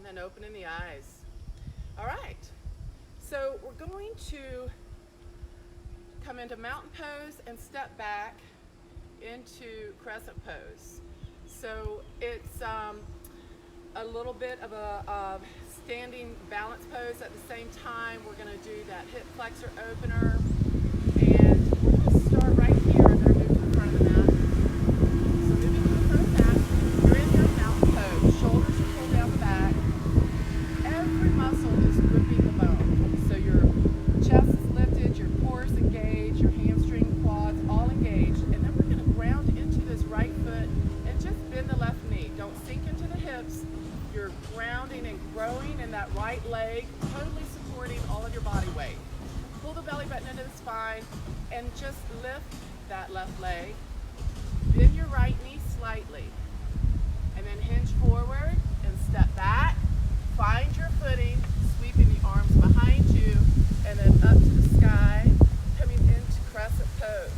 And opening the eyes. All right, so we're going to come into mountain pose and step back into crescent pose. So it's a little bit of a standing balance pose at the same time. We're going to do that hip flexor opener, and we're going to start right here. I'm going to move to the front of the mat. So moving to the front of the mat, you're in your mountain pose. Shoulders are pulled down the back. Every muscle is gripping the bone. So your chest is lifted, your core is engaged, your hamstring, quads, all engaged. And then we're going to ground into this right foot and just bend the left knee. Don't sink into the hips. You're grounding and growing in that right leg, totally supporting all of your body weight. Pull the belly button into the spine and just lift that left leg. Bend your right knee slightly. And then hinge forward and step back. Find your footing, sweeping the arms behind you, and then up to the sky, coming into crescent pose.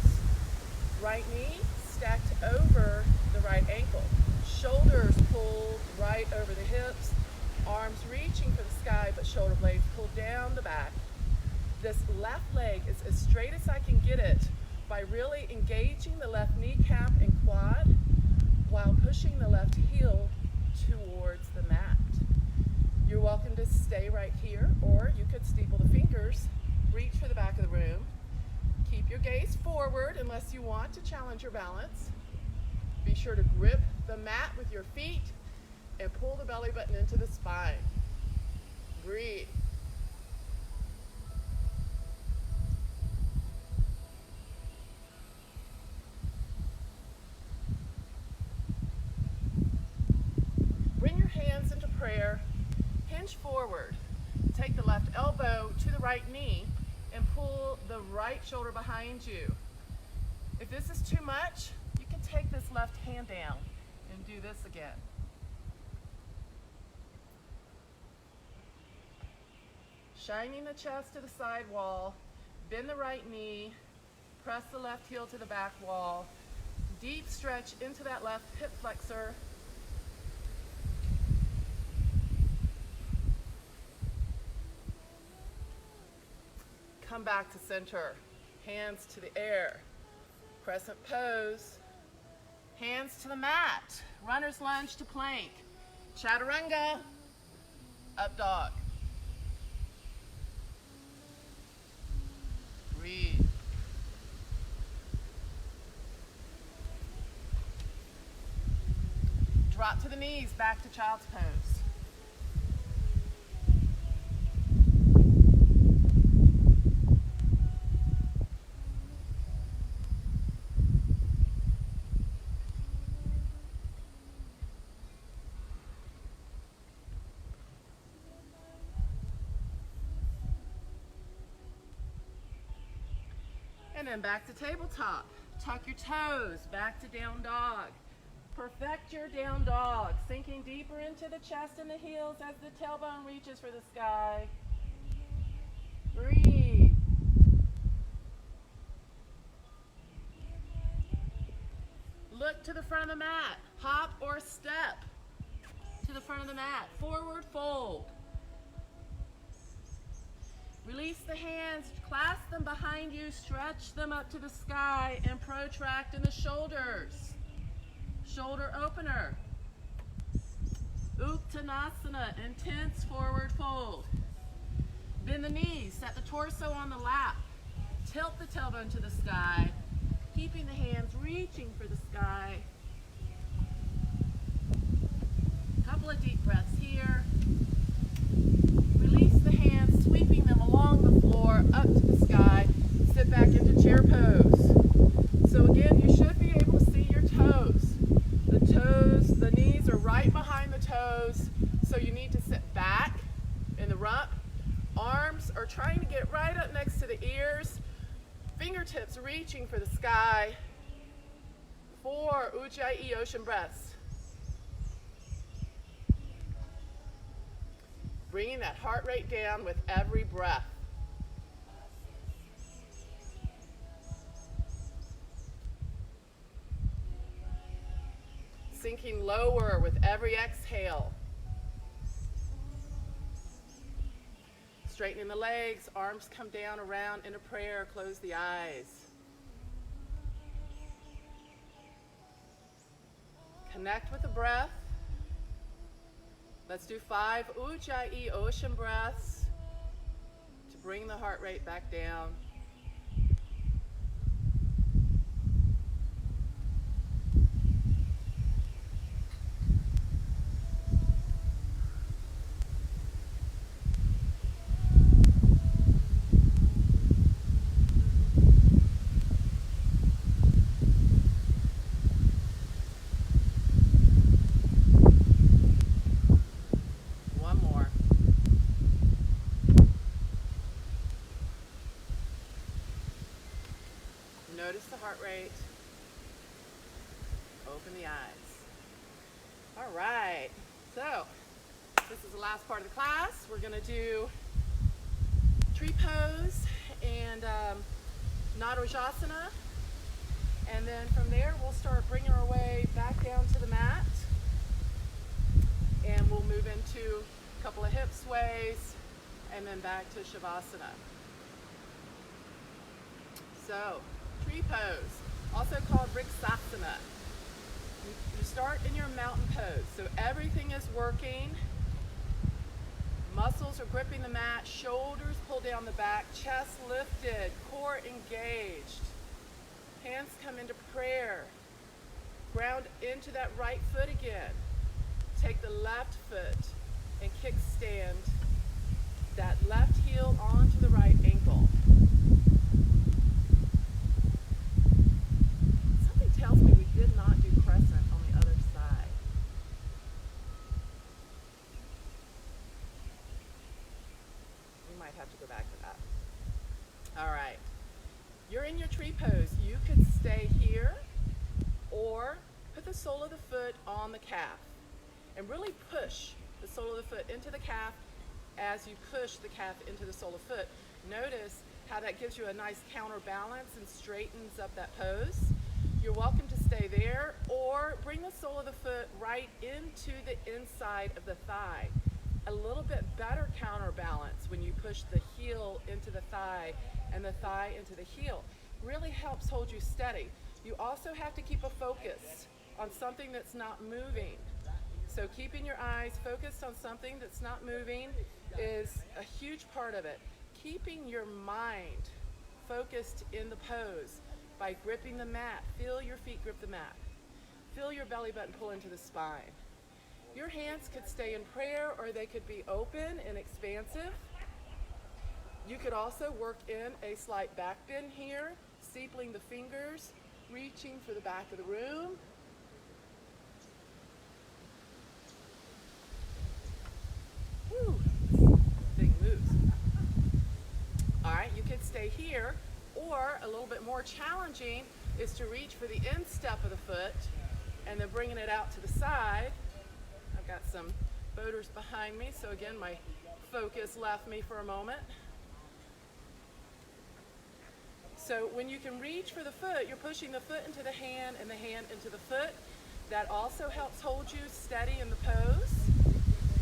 Right knee stacked over the right ankle. Shoulders pulled right over the hips. Arms reaching for the sky, but shoulder blades pulled down the back. This left leg is as straight as I can get it by really engaging the left kneecap and quad while pushing the left heel towards the mat. You're welcome to stay right here, or you could steeple the fingers, reach for the back of the room. Keep your gaze forward unless you want to challenge your balance. Be sure to grip the mat with your feet and pull the belly button into the spine. Breathe. Bring your hands into prayer. Hinge forward. Take the left elbow to the right knee and pull the right shoulder behind you. If this is too much, you can take this left hand down and do this again. Shining the chest to the side wall, bend the right knee, press the left heel to the back wall, deep stretch into that left hip flexor. Come back to center, hands to the air, crescent pose, hands to the mat, runner's lunge to plank, chaturanga, up dog. Breathe. Drop to the knees, back to child's pose. and then back to tabletop. Tuck your toes, back to down dog. Perfect your down dog, sinking deeper into the chest and the heels as the tailbone reaches for the sky. Breathe. Look to the front of the mat. Hop or step to the front of the mat. Forward fold. Release the hands, clasp them behind you, stretch them up to the sky, and protract in the shoulders. Shoulder opener. Uttanasana, intense forward fold. Bend the knees, set the torso on the lap. Tilt the tailbone to the sky, keeping the hands reaching for the sky. Couple of deep breaths here. Release the hands, sweeping them along the floor, up to the sky. Sit back into chair pose. So again, you should be able to see your toes. The knees are right behind the toes, so you need to sit back in the rump. Arms are trying to get right up next to the ears. Fingertips reaching for the sky. 4 Ujjayi ocean breaths. Bringing that heart rate down with every breath. Sinking lower with every exhale. Straightening the legs, arms come down around into prayer, close the eyes. Connect with the breath. Let's do 5 Ujjayi ocean breaths to bring the heart rate back down. Notice the heart rate. Open the eyes. All right, so this is the last part of the class. We're gonna do tree pose and Nadarajasana. And then from there, we'll start bringing our way back down to the mat. And we'll move into a couple of hip sways and then back to Shavasana. So, tree pose, also called Vriksasana. You start in your mountain pose, so everything is working. Muscles are gripping the mat, shoulders pull down the back, chest lifted, core engaged. Hands come into prayer. Ground into that right foot again. Take the left foot and kickstand that left heel onto the right ankle. Tells me we did not do crescent on the other side. We might have to go back to that. All right. You're in your tree pose. You could stay here or put the sole of the foot on the calf and really push the sole of the foot into the calf as you push the calf into the sole of the foot. Notice how that gives you a nice counterbalance and straightens up that pose. You're welcome to stay there or bring the sole of the foot right into the inside of the thigh. A little bit better counterbalance when you push the heel into the thigh and the thigh into the heel. Really helps hold you steady. You also have to keep a focus on something that's not moving. So keeping your eyes focused on something that's not moving is a huge part of it. Keeping your mind focused in the pose by gripping the mat. Feel your feet grip the mat. Feel your belly button pull into the spine. Your hands could stay in prayer or they could be open and expansive. You could also work in a slight back bend here, steepling the fingers, reaching for the back of the room. Whew, thing moves. All right, you could stay here Or a little bit more challenging is to reach for the instep of the foot and then bringing it out to the side. I've got some boaters behind me, so again, my focus left me for a moment. So when you can reach for the foot, you're pushing the foot into the hand and the hand into the foot. That also helps hold you steady in the pose.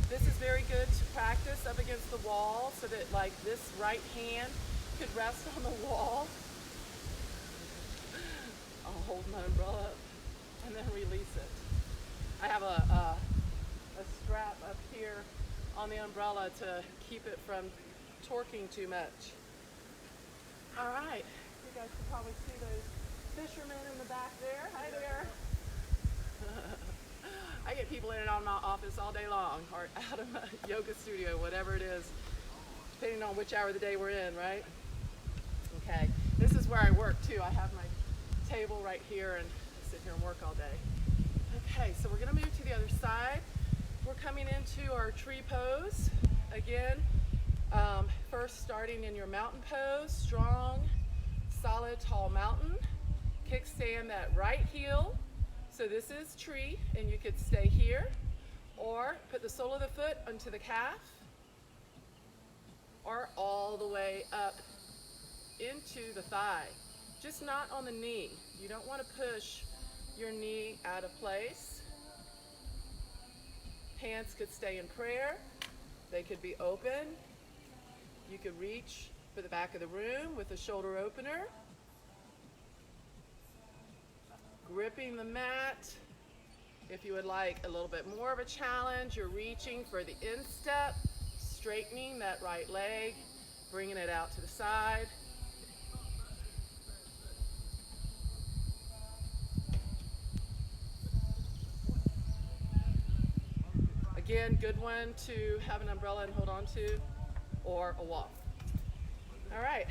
This is very good to practice up against the wall so that like this right hand could rest on the wall. I'll hold my umbrella up and then release it. I have a strap up here on the umbrella to keep it from torquing too much. All right, you guys can probably see those fishermen in the back there. Hi there. I get people in and out of my office all day long, or out of my yoga studio, whatever it is, depending on which hour of the day we're in, right? Okay, this is where I work too. I have my table right here and sit here and work all day. Okay, so we're gonna move to the other side. We're coming into our tree pose. Again, first starting in your mountain pose, strong, solid, tall mountain. Kickstand that right heel. So this is tree, and you could stay here, or put the sole of the foot onto the calf, or all the way up into the thigh, just not on the knee. You don't want to push your knee out of place. Hands could stay in prayer. They could be open. You could reach for the back of the room with a shoulder opener. Gripping the mat. If you would like a little bit more of a challenge, you're reaching for the instep, straightening that right leg, bringing it out to the side. Again, good one to have an umbrella and hold on to, or a wall. All right,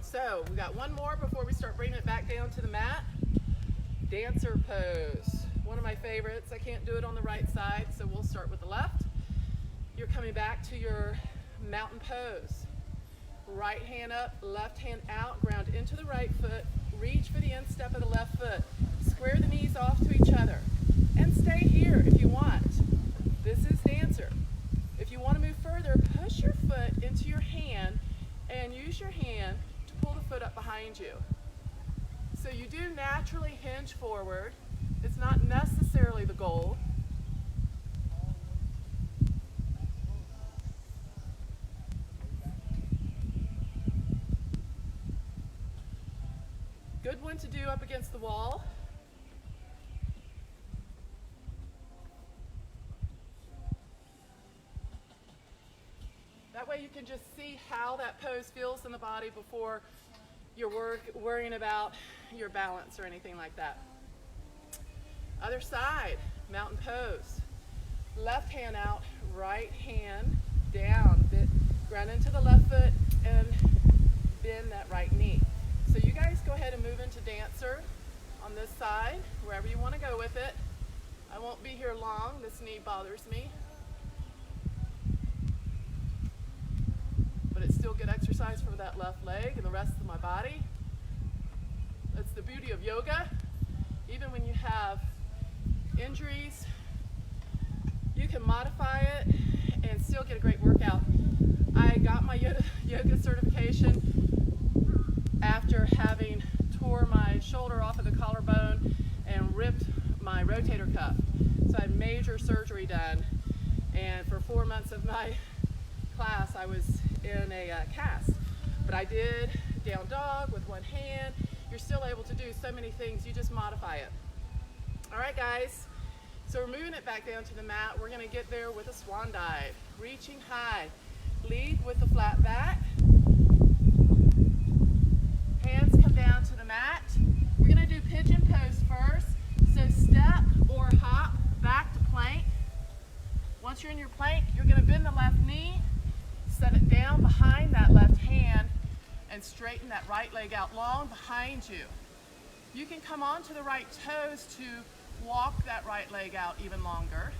so we got one more before we start bringing it back down to the mat. Dancer pose, one of my favorites. I can't do it on the right side, so we'll start with the left. You're coming back to your mountain pose. Right hand up, left hand out, ground into the right foot, reach for the instep of the left foot. Square the knees off to each other, and stay here if you want. This is dancer. If you want to move further, push your foot into your hand and use your hand to pull the foot up behind you. So you do naturally hinge forward. It's not necessarily the goal. Good one to do up against the wall. That way you can just see how that pose feels in the body before you're worrying about your balance or anything like that. Other side, mountain pose. Left hand out, right hand down, ground into the left foot and bend that right knee. So you guys go ahead and move into dancer on this side, wherever you want to go with it. I won't be here long, this knee bothers me. But it's still good exercise for that left leg and the rest of my body. That's the beauty of yoga. Even when you have injuries, you can modify it and still get a great workout. I got my yoga certification after having tore my shoulder off of the collarbone and ripped my rotator cuff. So I had major surgery done, and for 4 months of my class I was in a cast. But I did down dog with one hand. You're still able to do so many things, you just modify it. All right guys, so we're moving it back down to the mat. We're gonna get there with a swan dive. Reaching high, lead with the flat back. Hands come down to the mat. We're gonna do pigeon pose first. So step or hop back to plank. Once you're in your plank, you're gonna bend the left knee, set it down behind that left hand, and straighten that right leg out long behind you. You can come onto the right toes to walk that right leg out even longer.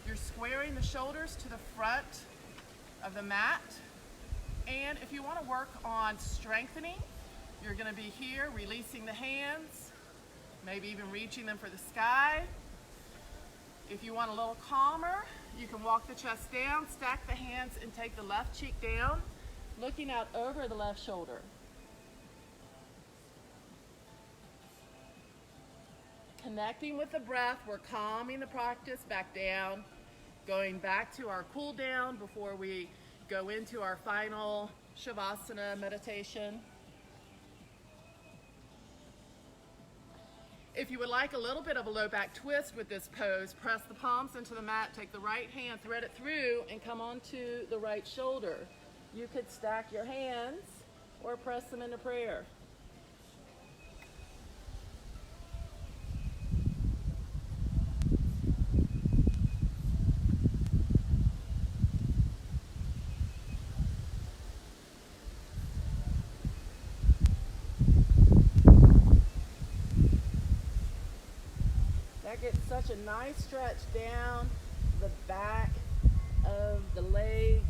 You're squaring the shoulders to the front of the mat. And if you want to work on strengthening, you're going to be here releasing the hands, maybe even reaching them for the sky. If you want a little calmer, you can walk the chest down, stack the hands, and take the left cheek down, looking out over the left shoulder. Connecting with the breath, we're calming the practice back down, going back to our cool down before we go into our final Shavasana meditation. If you would like a little bit of a low back twist with this pose, press the palms into the mat, take the right hand, thread it through, and come onto the right shoulder. You could stack your hands or press them into prayer. That gets such a nice stretch down the back of the legs.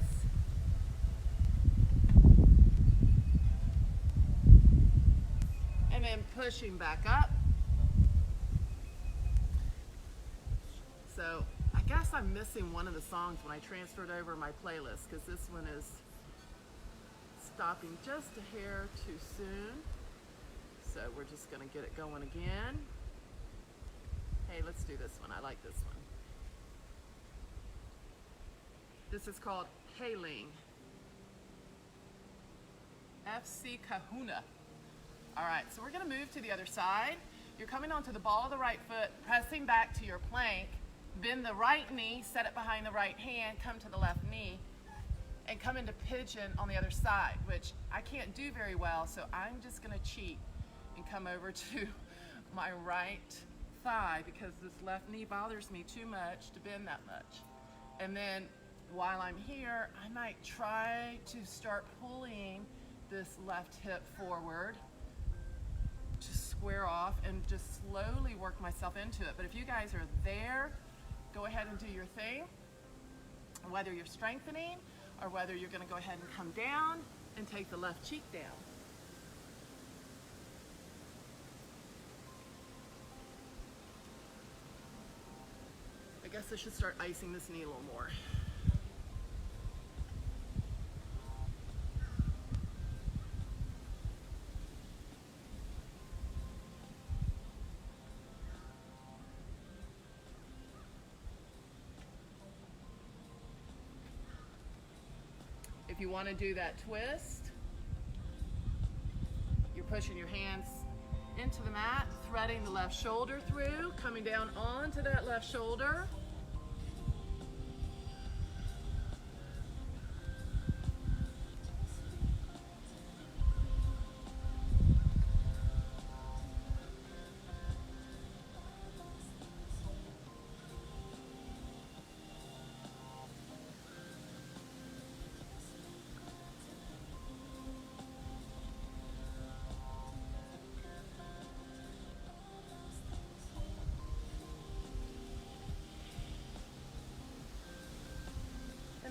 And then pushing back up. So I guess I'm missing one of the songs when I transferred over my playlist, because this one is stopping just a hair too soon. So we're just going to get it going again. Hey, let's do this one. I like this one. This is called Hailing. FC Kahuna. All right, so we're gonna move to the other side. You're coming onto the ball of the right foot, pressing back to your plank, bend the right knee, set it behind the right hand, come to the left knee, and come into pigeon on the other side, which I can't do very well, so I'm just gonna cheat and come over to my right thigh because this left knee bothers me too much to bend that much. And then while I'm here, I might try to start pulling this left hip forward to square off and just slowly work myself into it. But if you guys are there, go ahead and do your thing, whether you're strengthening or whether you're going to go ahead and come down and take the left cheek down. I guess I should start icing this knee a little more. If you want to do that twist, you're pushing your hands into the mat, threading the left shoulder through, coming down onto that left shoulder.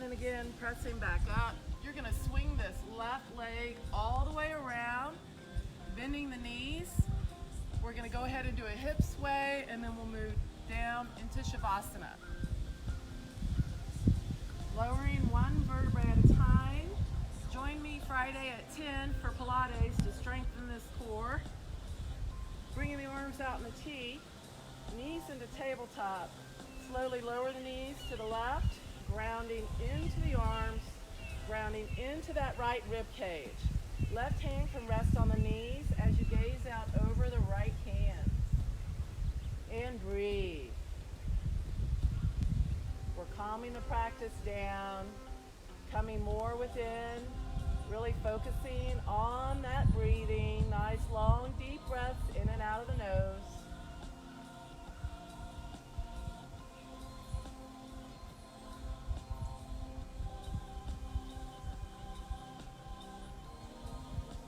And again, pressing back up. You're going to swing this left leg all the way around, bending the knees. We're going to go ahead and do a hip sway, and then we'll move down into Shavasana. Lowering one vertebrae at a time. Join me Friday at 10 for Pilates to strengthen this core. Bringing the arms out in the T, knees into tabletop. Slowly lower the knees to the left. Grounding into the arms, grounding into that right rib cage. Left hand can rest on the knees as you gaze out over the right hand. And breathe. We're calming the practice down, coming more within, really focusing on that breathing. Nice long deep breaths in and out of the nose.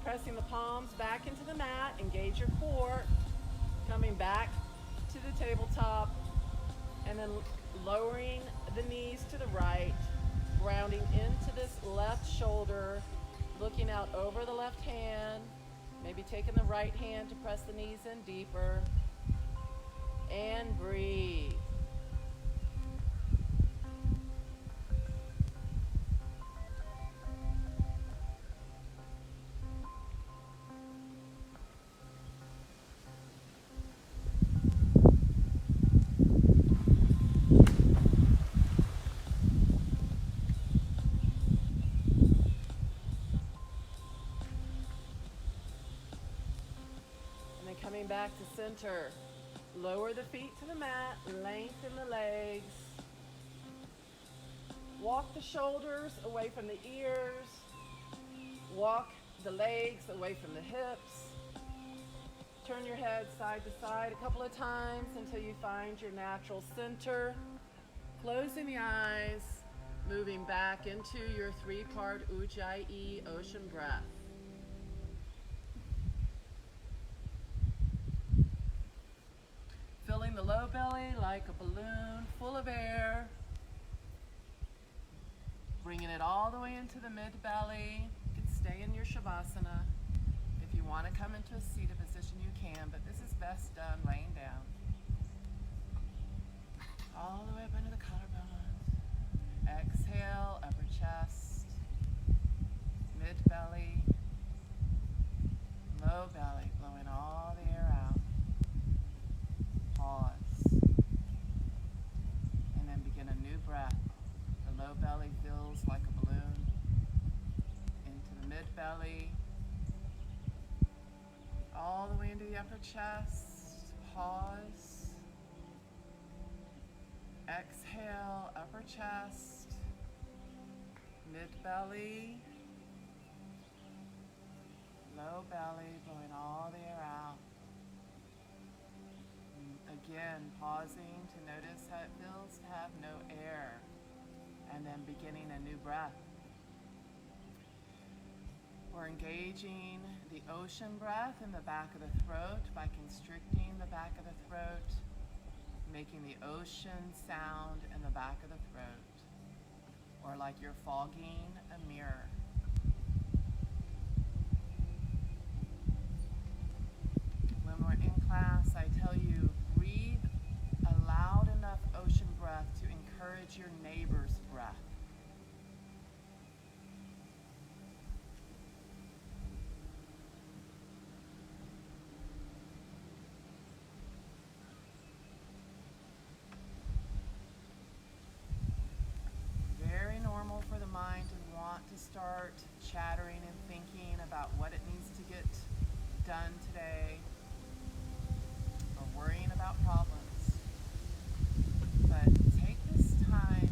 Pressing the palms back into the mat, engage your core, coming back to the tabletop, and then lowering the knees to the right, grounding into this left shoulder, Looking out over the left hand, maybe taking the right hand to press the knees in deeper, and breathe. Coming back to center. Lower the feet to the mat, lengthen the legs. Walk the shoulders away from the ears. Walk the legs away from the hips. Turn your head side to side a couple of times until you find your natural center. Closing the eyes, moving back into your three-part Ujjayi ocean breath. Filling the low belly like a balloon full of air. Bringing it all the way into the mid belly. You can stay in your Shavasana. If you want to come into a seated position, you can, but this is best done laying down. All the way up into the collarbones. Exhale, upper chest, mid belly, low belly, blowing all the air out. Pause, and then begin a new breath. The low belly feels like a balloon. Into the mid belly, all the way into the upper chest. Pause. Exhale, upper chest, mid belly, low belly, blowing all the air out. Again, pausing to notice how it feels to have no air, and then beginning a new breath. We're engaging the ocean breath in the back of the throat by constricting the back of the throat, making the ocean sound in the back of the throat, or like you're fogging a mirror. When we're in class, I tell you, breathe a loud enough ocean breath to encourage your neighbor's breath. Very normal for the mind to want to start chattering and thinking about what it needs to get done today, or worrying about problems. But take this time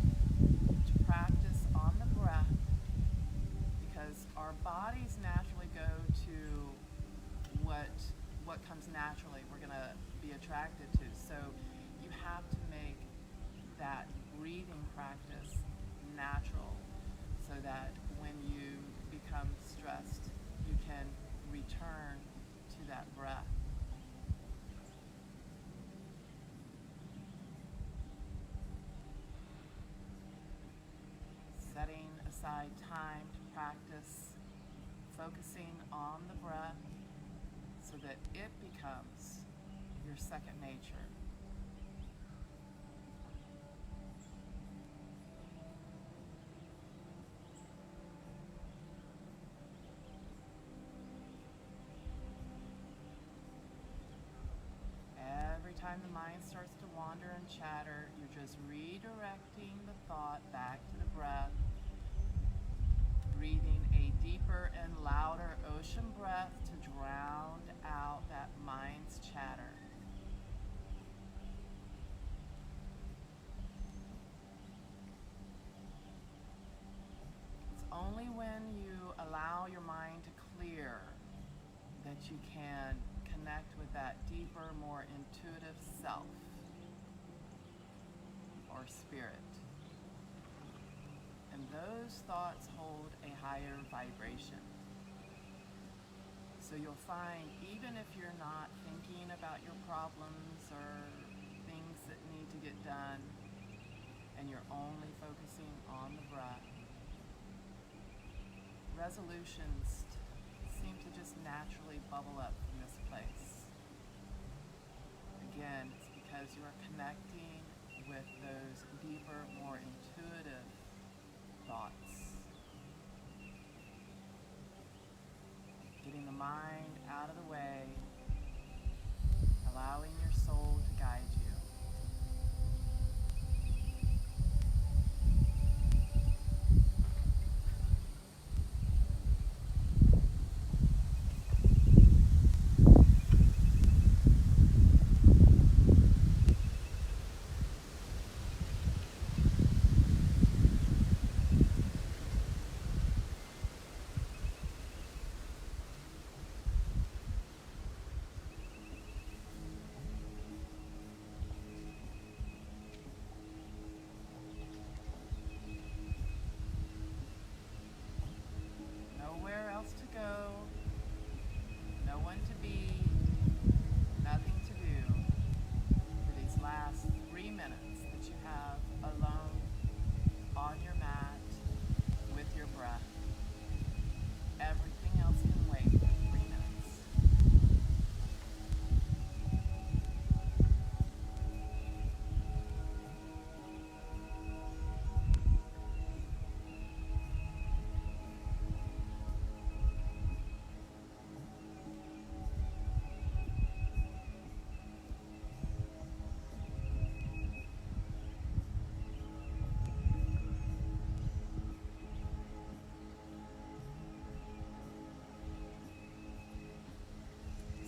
to practice on the breath, because our bodies naturally go to what comes naturally, we're going to be attracted to. So you have to make that breathing practice natural, so that when you become stressed, you can return to that breath. Setting aside time to practice focusing on the breath so that it becomes your second nature. Every time the mind starts to wander and chatter, you're just redirecting the thought back to the breath, breathing a deeper and louder ocean breath to drown out that mind's chatter. It's only when you allow your mind to clear that you can connect with that deeper, more intuitive self or spirit. And those thoughts hold a higher vibration. So you'll find, even if you're not thinking about your problems or things that need to get done, and you're only focusing on the breath, resolutions seem to just naturally bubble up from this place. Again, it's because you are connecting with those deeper, more intuitive thoughts. Getting the mind out of the way, allowing your soul to guide you. Nowhere else to go, no one to be, nothing to do for these last 3 minutes that you have alone on your mat with your breath. Everything else can wait for 3 minutes.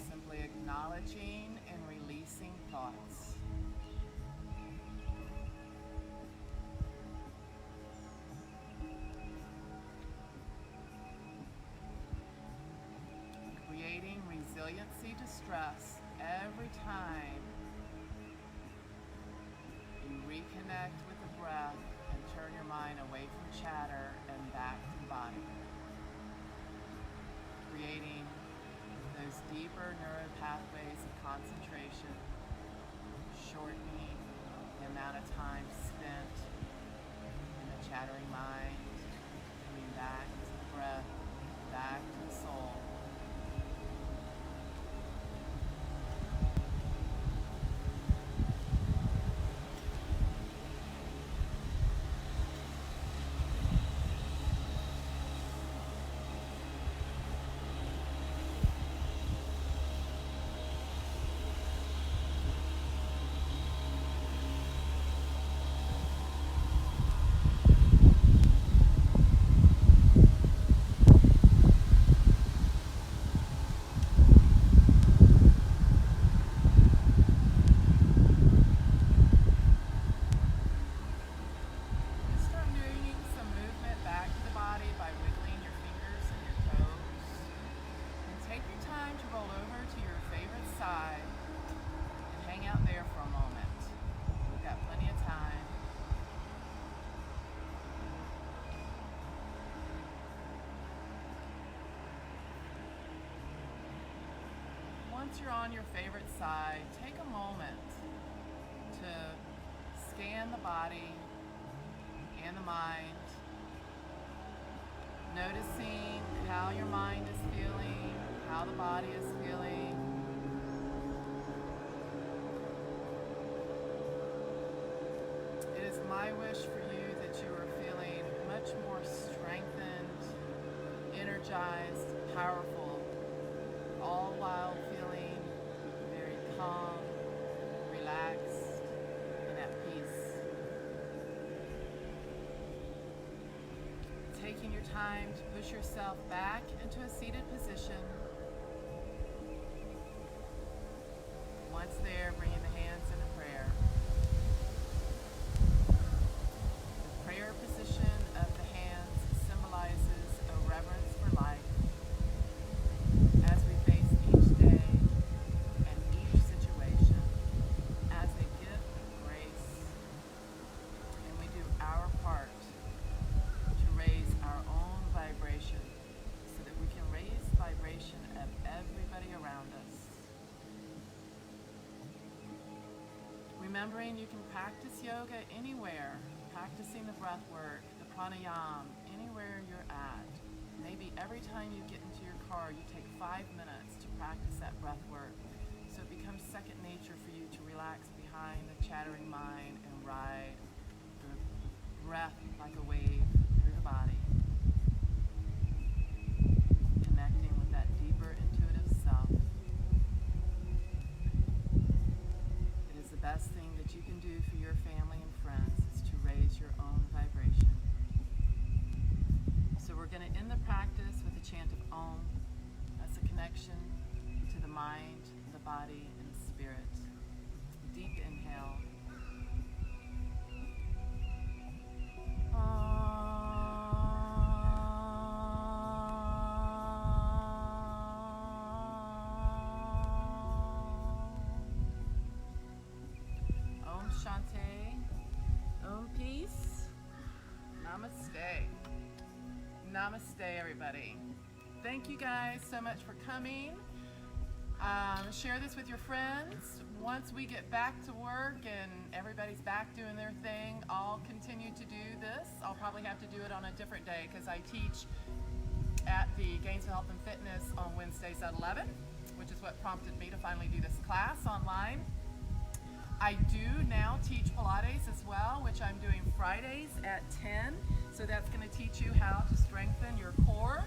Simply acknowledging and releasing thoughts. Creating resiliency to stress every time you reconnect with the breath and turn your mind away from chatter and back to the body. Creating those deeper neural pathways of concentration, shortening the amount of time spent in the chattering mind, coming back to the breath, back to the soul. Once you're on your favorite side, take a moment to scan the body and the mind, noticing how your mind is feeling, how the body is feeling. It is my wish for you that you are feeling much more strengthened, energized, powerful, all while feeling very calm, relaxed, and at peace. Taking your time to push yourself back into a seated position. Once there, bringing the hands into prayer. The prayer position of the hands symbolizes a reverence for life as we face each day and each situation as a gift of grace, and we do our part to raise our own vibration so that we can raise the vibration of everybody around us. Remembering you can practice yoga anywhere, practicing the breath work, the pranayama, anywhere you're at. Maybe every time you get into your car, you take 5 minutes to practice that breath work, so it becomes second nature for you to relax behind the chattering mind and ride the breath like a wave through the body, connecting with that deeper intuitive self. It is the best thing that you can do for your family and friends is to raise your own vibration. So we're going to end the practice with a chant of Om. That's a connection to the mind, the body, and the spirit. Deep inhale. Om Shanti. Om Peace. Namaste. Namaste, everybody. Thank you guys so much for coming. Share this with your friends. Once we get back to work and everybody's back doing their thing, I'll continue to do this. I'll probably have to do it on a different day because I teach at the Gainesville Health and Fitness on Wednesdays at 11, which is what prompted me to finally do this class online. I do now teach Pilates as well, which I'm doing Fridays at 10. So that's going to teach you how to strengthen your core